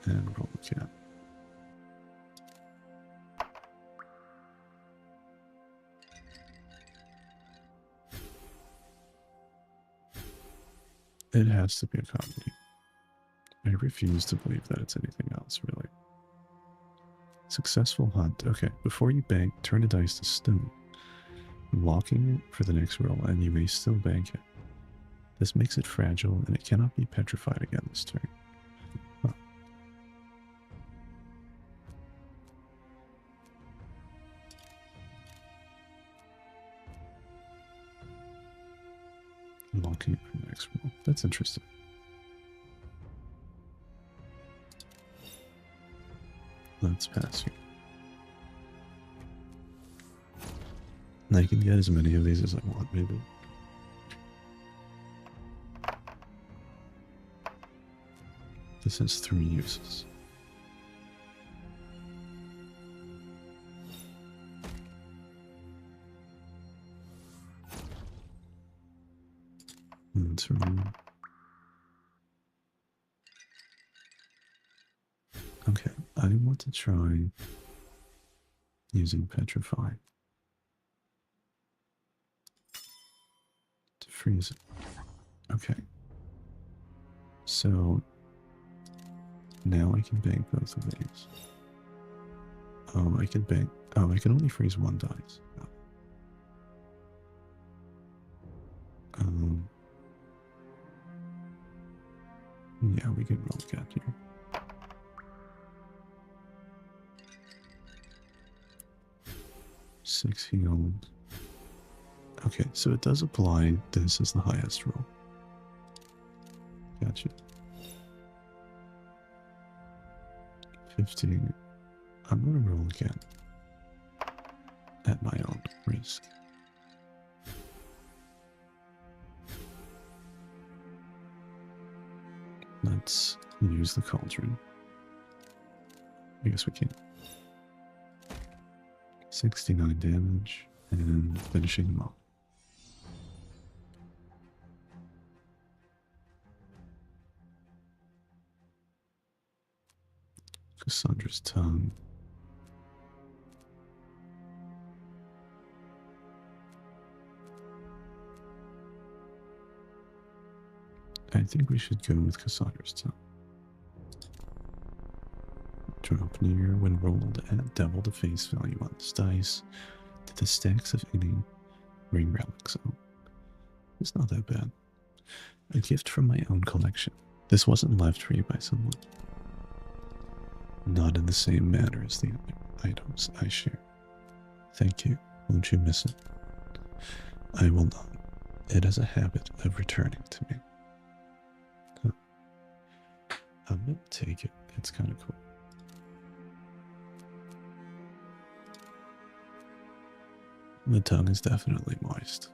And roll again. It has to be a comedy. I refuse to believe that it's anything else, really. Successful hunt. Okay, before you bank, turn a dice to stone, locking it for the next roll, and you may still bank it. This makes it fragile, and it cannot be petrified again this turn. Huh. Locking it for the next roll. That's interesting. Let's pass here. And I can get as many of these as I want, maybe. This has 3 uses. Let's remove. Okay, I want to try using Petrify to freeze it. Okay. So now I can bank both of these. I can bank. Oh, I can only freeze 1 dice. Yeah, we can roll again here. Six healed. Okay, so it does apply. This is the highest roll. Gotcha. 15. I'm gonna roll again. At my own risk. Let's use the cauldron. I guess we can. 69 damage and finishing them off. Cassandra's tongue. I think we should go with Cassandra's tongue. Drop near when rolled at double the face value on this dice to the stacks of any ring relics. So it's not that bad. A gift from my own collection. This wasn't left for you by someone. Not in the same manner as the other items I share. Thank you. Won't you miss it? I will not. It has a habit of returning to me. Huh. I'm gonna take it. It's kind of cool. The tongue is definitely moist.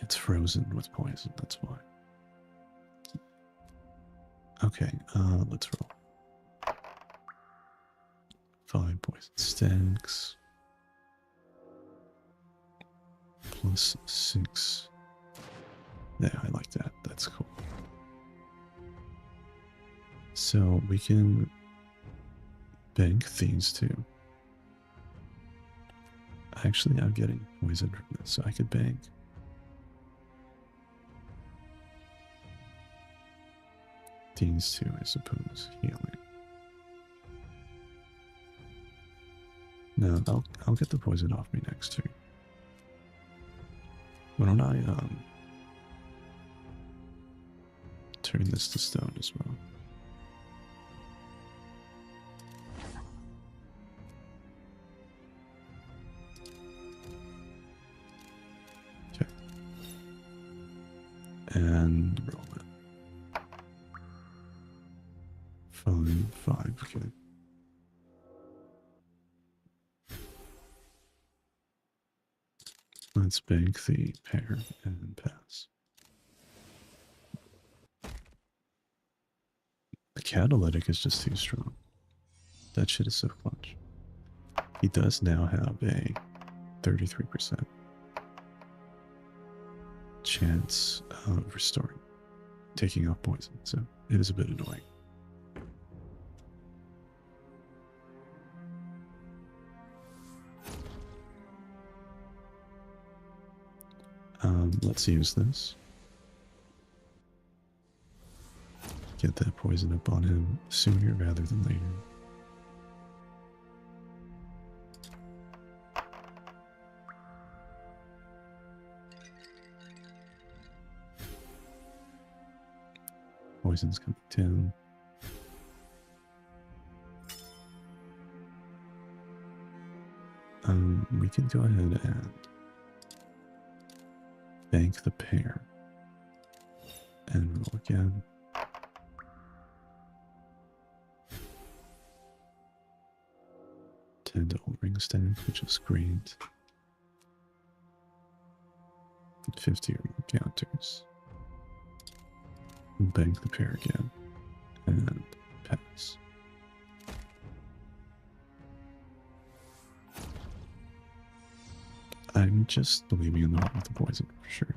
It's frozen with poison, that's why. Okay, let's roll. 5 poison stacks. Plus 6. Yeah, I like that. That's cool. So we can bank these two. Actually, I'm getting poison from this, so I could bank. These two, I suppose, healing. No, I'll get the poison off me next turn. Why don't I turn this to stone as well? Okay. And roll it. 5, okay. Let's bank the pair and pass. The catalytic is just too strong. That shit is so clutch. He does now have a 33% chance of restoring, taking off poison, so it is a bit annoying. Let's use this. Get that poison up on him sooner rather than later. Poison's coming down. We can go ahead and bank the pair and roll again. Double ring stack, which is great. 50 or more counters. Bank the pair again and pass. I'm just leaving in the wrong with the poison for sure.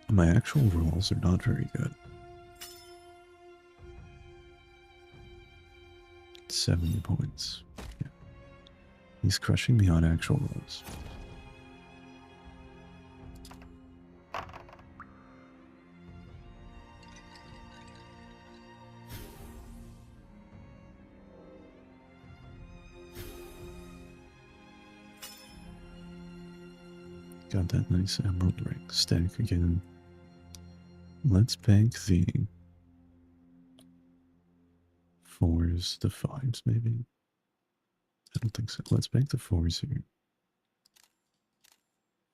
My actual rolls are not very good. 70 points. Yeah. He's crushing me on actual rolls. Got that nice emerald ring stack again. Let's bank the 4s, the 5s maybe. I don't think so. Let's bank the 4s here.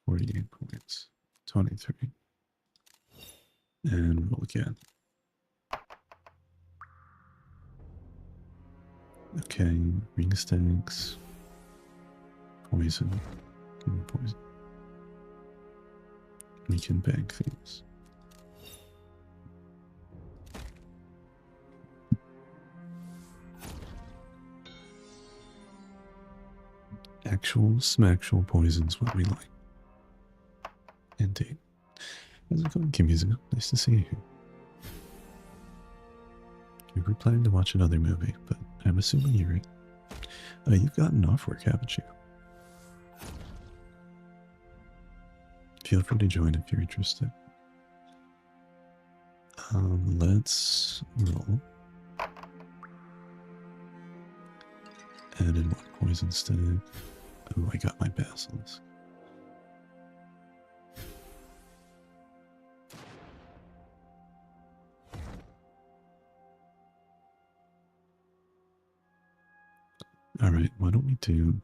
48 points. 23. And roll again. Okay, ring stacks. Poison. Poison. We can bank these. Actual smacktual poisons what we like. Indeed. How's it going, Kimizu? Nice to see you here. We were planning to watch another movie, but I'm assuming you're right. You've gotten off work, haven't you? Feel free to join if you're interested. Let's roll. Add in 1 poison stack. Oh, I got my basilisk. Alright, why don't we do...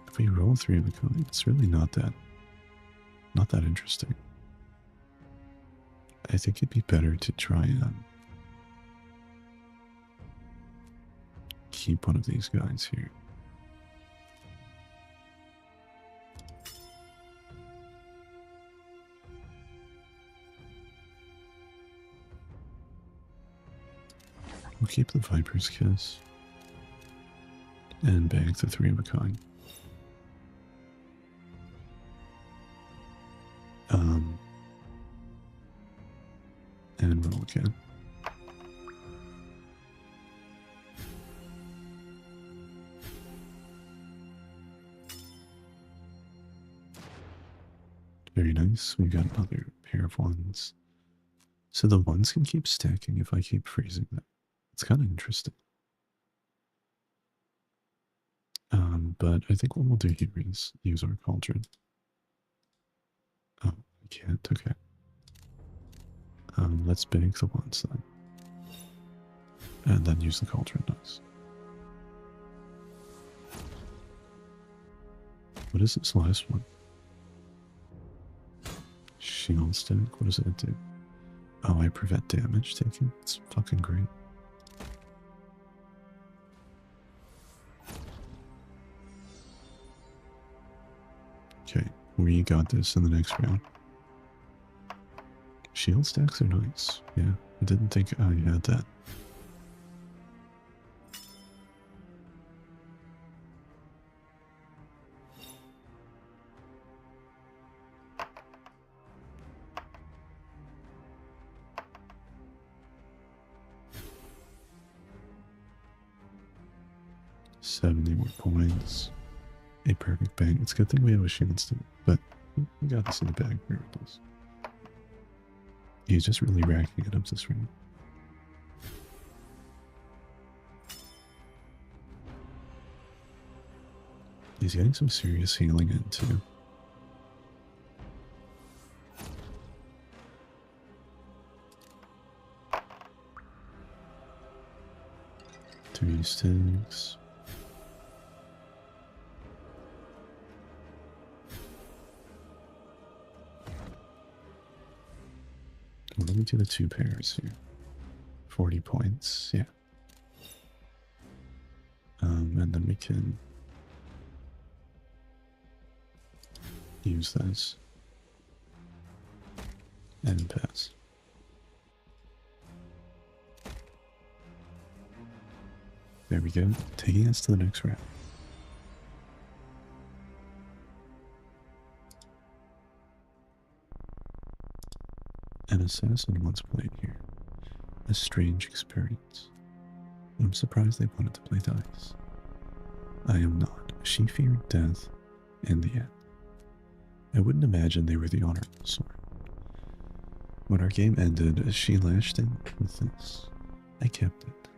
If we roll 3 of a kind, it's really not that interesting. I think it'd be better to try keep one of these guys here. We'll keep the Viper's Kiss and bag the 3 of a kind. And roll again. Very nice. We got another pair of ones. So the ones can keep stacking if I keep freezing them. It's kind of interesting. But I think what we'll do here is use our cauldron. Oh, I can't. Okay. Let's bank the ones then. And then use the cauldron. Nice. What is this last one? Shield stack? What does it do? Oh, I prevent damage taken? It's fucking great. Okay, we got this in the next round. Shield stacks are nice. Yeah, I didn't think I had that. $70 more points. A perfect bag. It's a good thing we have a shield stick, but we got this in the bag regardless. He's just really racking it up this round. He's getting some serious healing in too. Three sticks. Let me do the 2 pairs here. 40 points, yeah. And then we can use this and pass. There we go, taking us to the next round. An assassin once played here. A strange experience. I'm surprised they wanted to play dice. I am not. She feared death in the end. I wouldn't imagine they were the honorable sort. When our game ended, she lashed in with this. I kept it.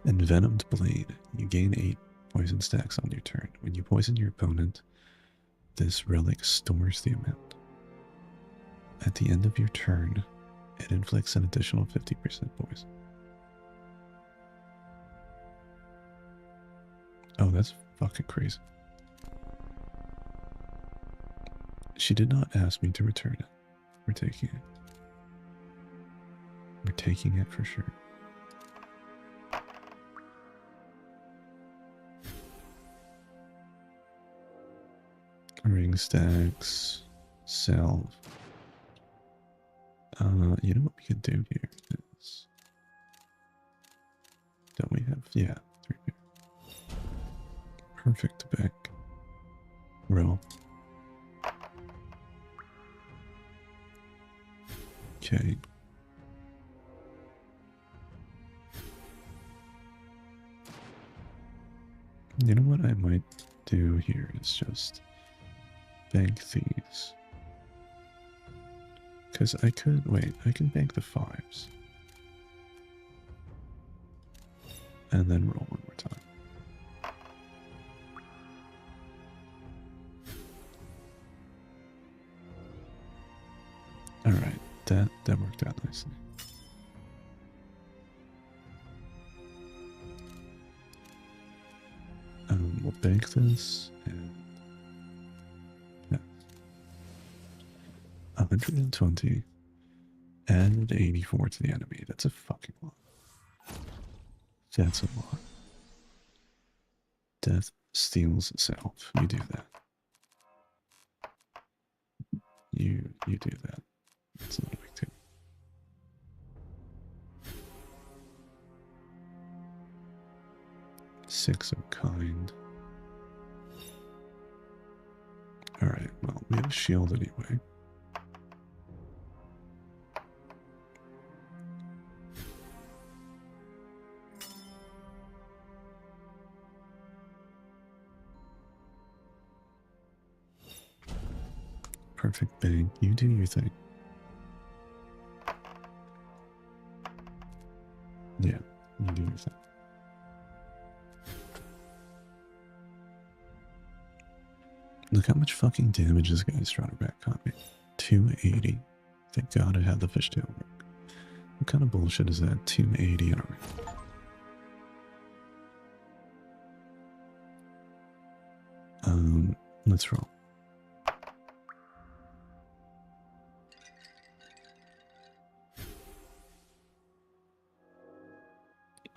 Envenomed Blade. You gain 8 poison stacks on your turn. When you poison your opponent, this relic stores the amount. At the end of your turn, it inflicts an additional 50% poison. Oh, that's fucking crazy. She did not ask me to return it. We're taking it. We're taking it for sure. Ring stacks. Salve. You know what we can do here is... Don't we have... Yeah, 3 here. Perfect back. Roll. Okay. You know what I might do here is just bank these. Because I could, wait, I can bank the 5s. And then roll one more time. Alright, that worked out nicely. We'll bank this and... Yeah. 120 and 84 to the enemy. That's a fucking lot. That's a lot. Death steals itself. You do that. You do that. It's not a big deal. Six of kind. Alright, well, we have a shield anyway. Perfect bang. You do your thing. Yeah, you do your thing. Look how much fucking damage this guy's trying to back on me. 280. Thank God I had the fishtail work. What kind of bullshit is that? 280 on a ring. Let's roll.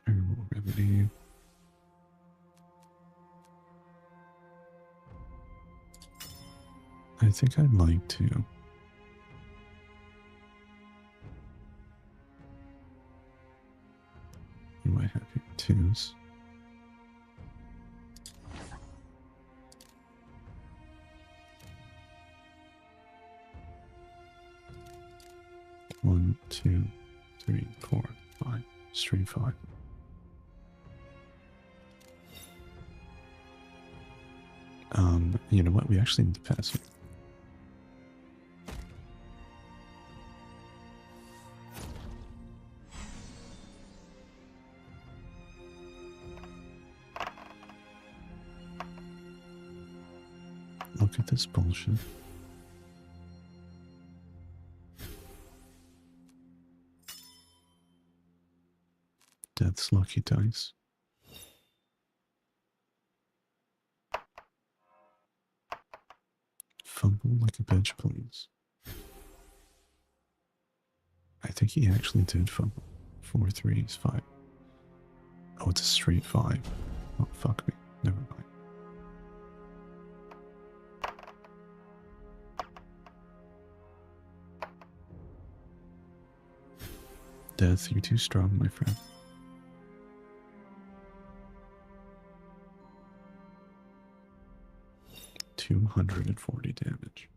Herbal remedy. I think I'd like to. What do I have here? Twos. One, two, three, four, five. Stream five. You know what? We actually need to pass it. Look at this bullshit. Death's lucky dice. Fumble like a bitch, please. I think he actually did fumble. 4 3s, 5. Oh, it's a straight 5. Oh, fuck me. Never mind. Death, you're too strong, my friend. $240 damage.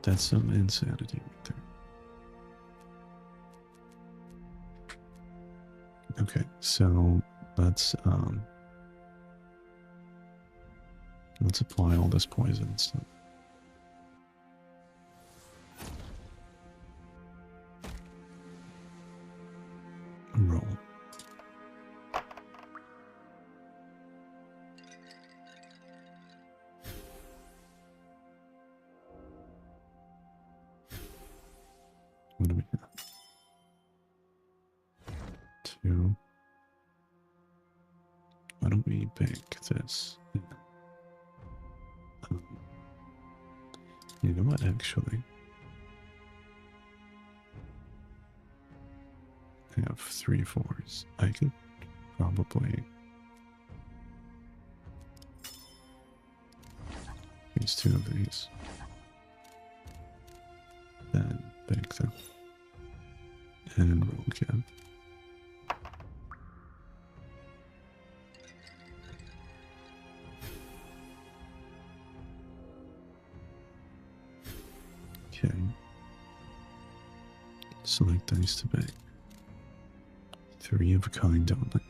That's some insanity right there. Okay, so let's apply all this poison and stuff. Roll. What do we have? 2. Why don't we bank this? You know what, actually? I have 3 4s. I could probably use 2 of these. Then bank them. And roll again. Okay. Select dice to bank. 3 of a kind only.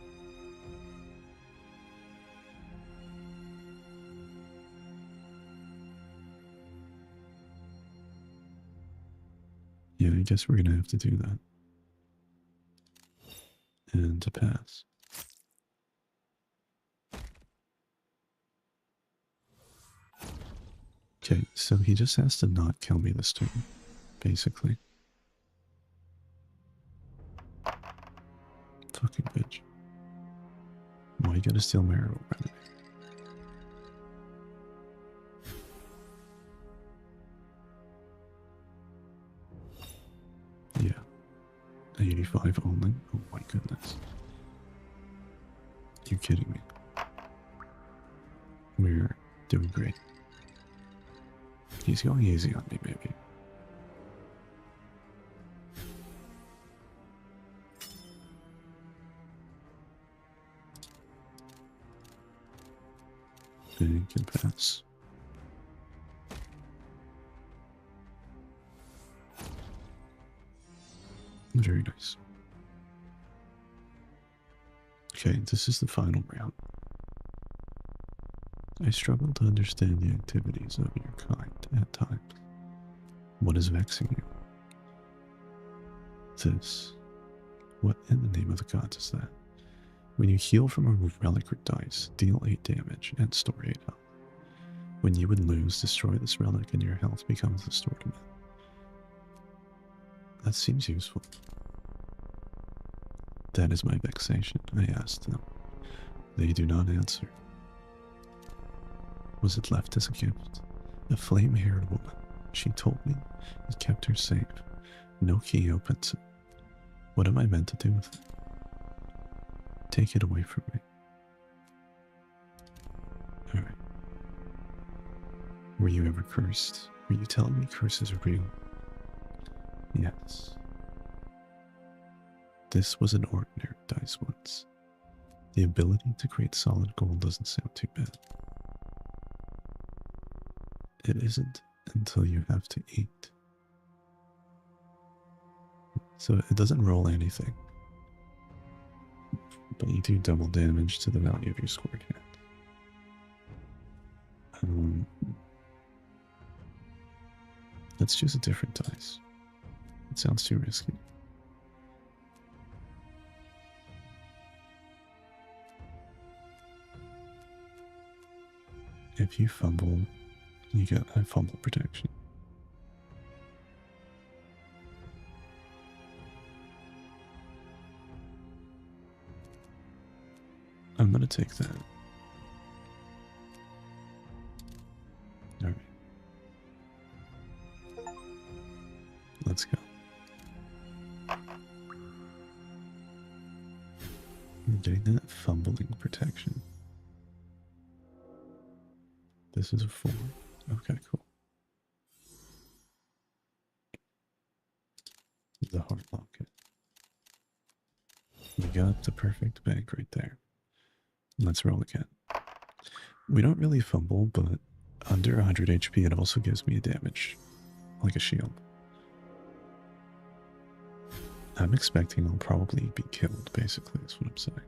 Yeah, I guess we're gonna have to do that. And to pass. Okay, so he just has to not kill me this turn, basically. Fucking bitch. Why you gotta steal my arrow remedy? Yeah. 85 only? Oh my goodness. You kidding me? We're doing great. He's going easy on me, maybe. He can pass. Very nice. Okay, this is the final round. I struggle to understand the activities of your kind at times. What is vexing you? This. What in the name of the gods is that? When you heal from a relic or dice, deal 8 damage and store 8 health. When you would lose, destroy this relic and your health becomes restored again. That seems useful. That is my vexation, I asked them. They do not answer. Was it left as a gift? A flame-haired woman. She told me it kept her safe. No key opens it. What am I meant to do with it? Take it away from me. Alright. Were you ever cursed? Were you telling me curses are real? Yes. This was an ordinary dice once. The ability to create solid gold doesn't sound too bad. It isn't until you have to eat. So it doesn't roll anything. But you do double damage to the value of your scored hand. Let's choose a different dice. It sounds too risky. If you fumble, you get a fumble protection. I'm gonna take that. Alright. Let's go. I'm getting that fumbling protection. This is a 4. Okay, cool. The heart locket. We got the perfect bank right there. Let's roll again. We don't really fumble, but under 100 HP it also gives me a damage, like a shield. I'm expecting I'll probably be killed, basically, is what I'm saying.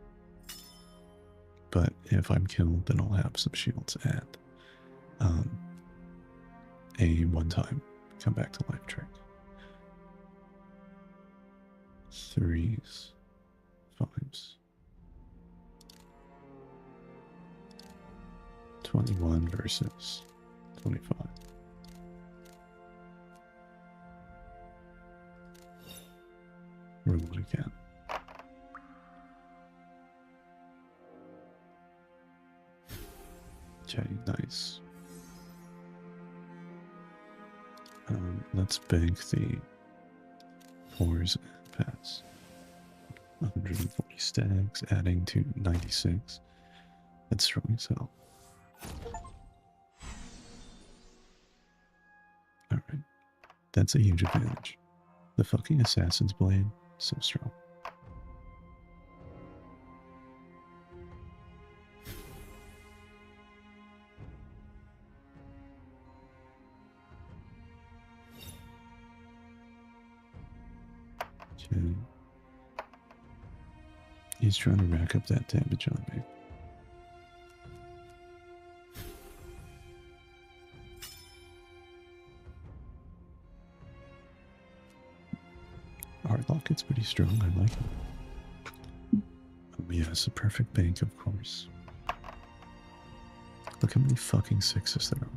But if I'm killed, then I'll have some shields and a one-time come back to life trick. 3s, 5s. 21 versus 25. Roll it again. Okay, nice. Let's bank the 4s and pass. 140 stacks, adding to 96. That's strong as hell. Alright. That's a huge advantage. The fucking Assassin's Blade, so strong. Okay. He's trying to rack up that damage on me. Heart Locket's pretty strong, I like it. Oh yes, a perfect bank, of course. Look how many fucking 6s there are.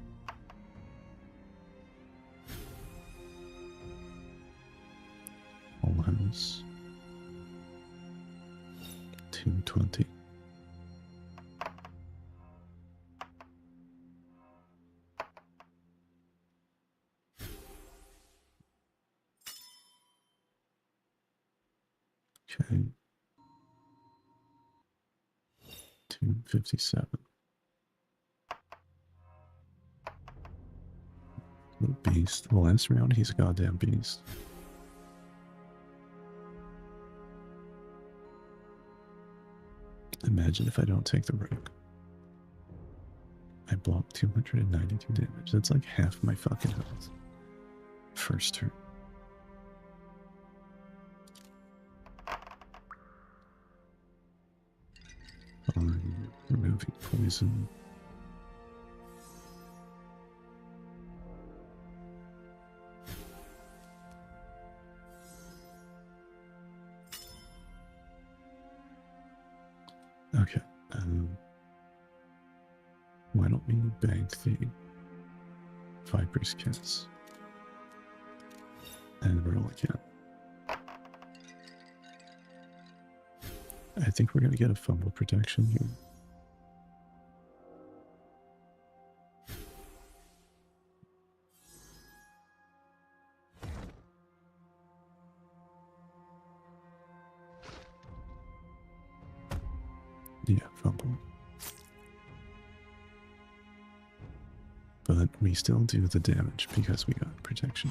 Full house. 220. Okay. 257. Little beast. The last round, he's a goddamn beast. Imagine if I don't take the rogue. I block 292 damage. That's like half my fucking health. First turn. I'm removing poison. Okay. Why don't we bank the Viper's Kiss and roll again? I think we're going to get a fumble protection here. Yeah, fumble. But we still do the damage because we got protection.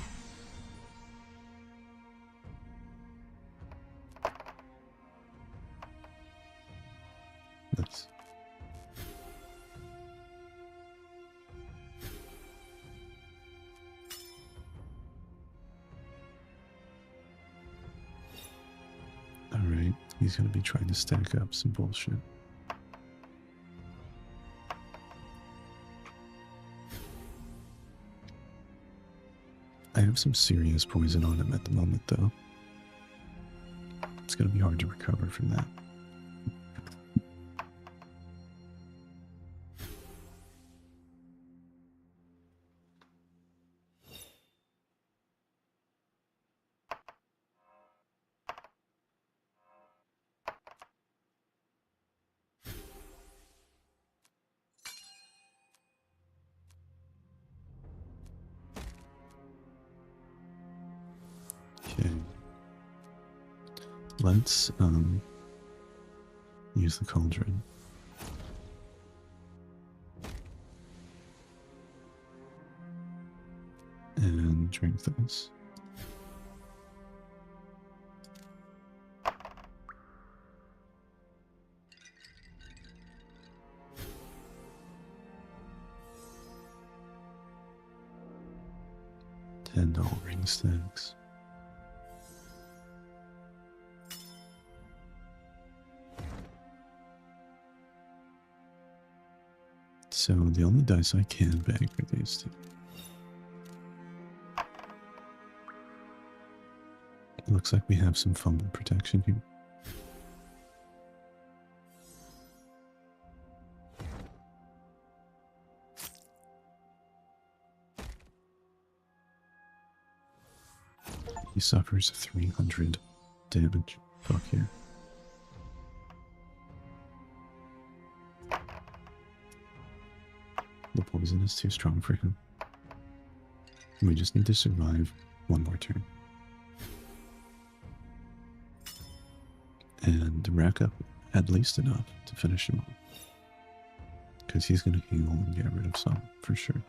Nice. Alright, he's going to be trying to stack up some bullshit. I have some serious poison on him at the moment, though. It's going to be hard to recover from that. Okay. Let's use the cauldron. And drink this. $10 ring stacks. So the only dice I can bag are these two. It looks like we have some fumble protection here. He suffers 300 damage. Fuck yeah. The poison is too strong for him. We just need to survive one more turn. And rack up at least enough to finish him off. Because he's going to heal and get rid of some, for sure.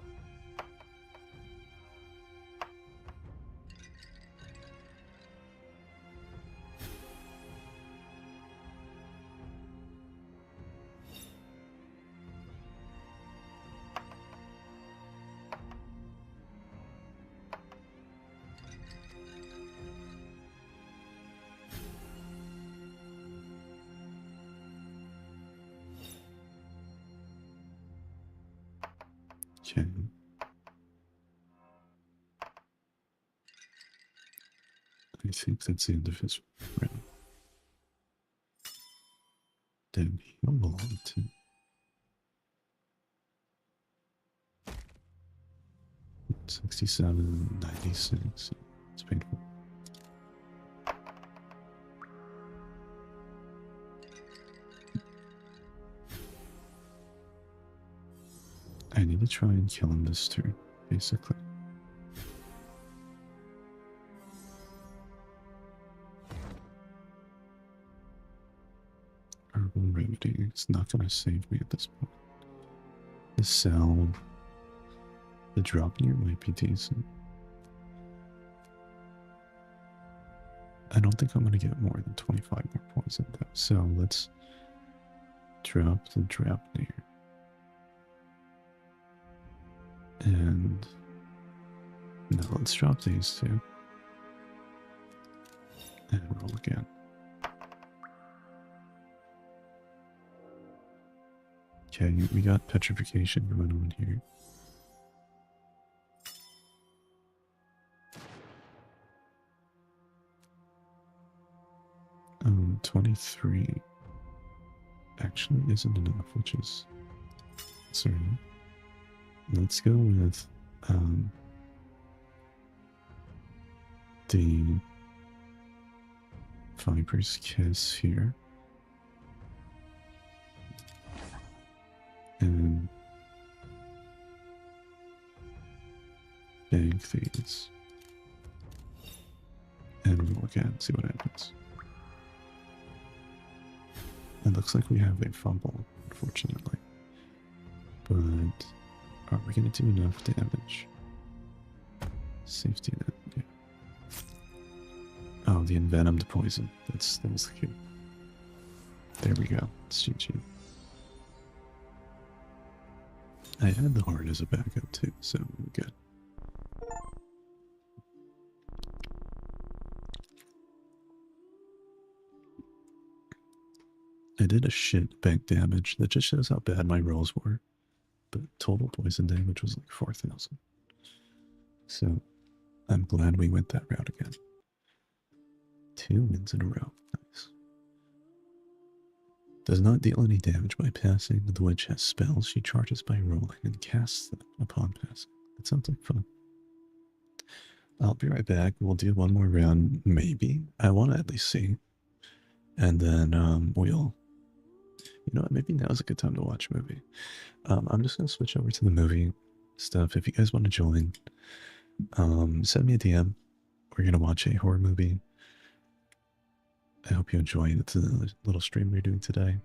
Okay. I think that's the end of his round. Damn, heal along too. $67, $96. It's painful. I need to try and kill him this turn, basically. Herbal remedy. It's not going to save me at this point. The salve The drop near might be decent. I don't think I'm going to get more than 25 more poison though. So let's drop the drop near. And now let's drop these two. And roll again. Okay, we got petrification going on here. 23 actually isn't enough, which is concerning. Let's go with the Viper's Kiss here. And bank these. And roll again, see what happens. It looks like we have a fumble, unfortunately. But are we going to do enough damage? Safety net, yeah. Oh, the envenomed poison. That was the key. There we go. It's GG. I had the heart as a backup too, so we're good. I did a shit bank damage. That just shows how bad my rolls were. But total poison damage was like 4,000. So I'm glad we went that route again. 2 wins in a row. Nice. Does not deal any damage by passing. The witch has spells she charges by rolling and casts them upon passing. That sounds like fun. I'll be right back. We'll do one more round, maybe. I want to at least see. And then we'll... You know what? Maybe now's a good time to watch a movie. I'm just going to switch over to the movie stuff. If you guys want to join, send me a DM. We're going to watch a horror movie. I hope you enjoy it. It's a little stream we're doing today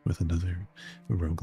with another roguelike.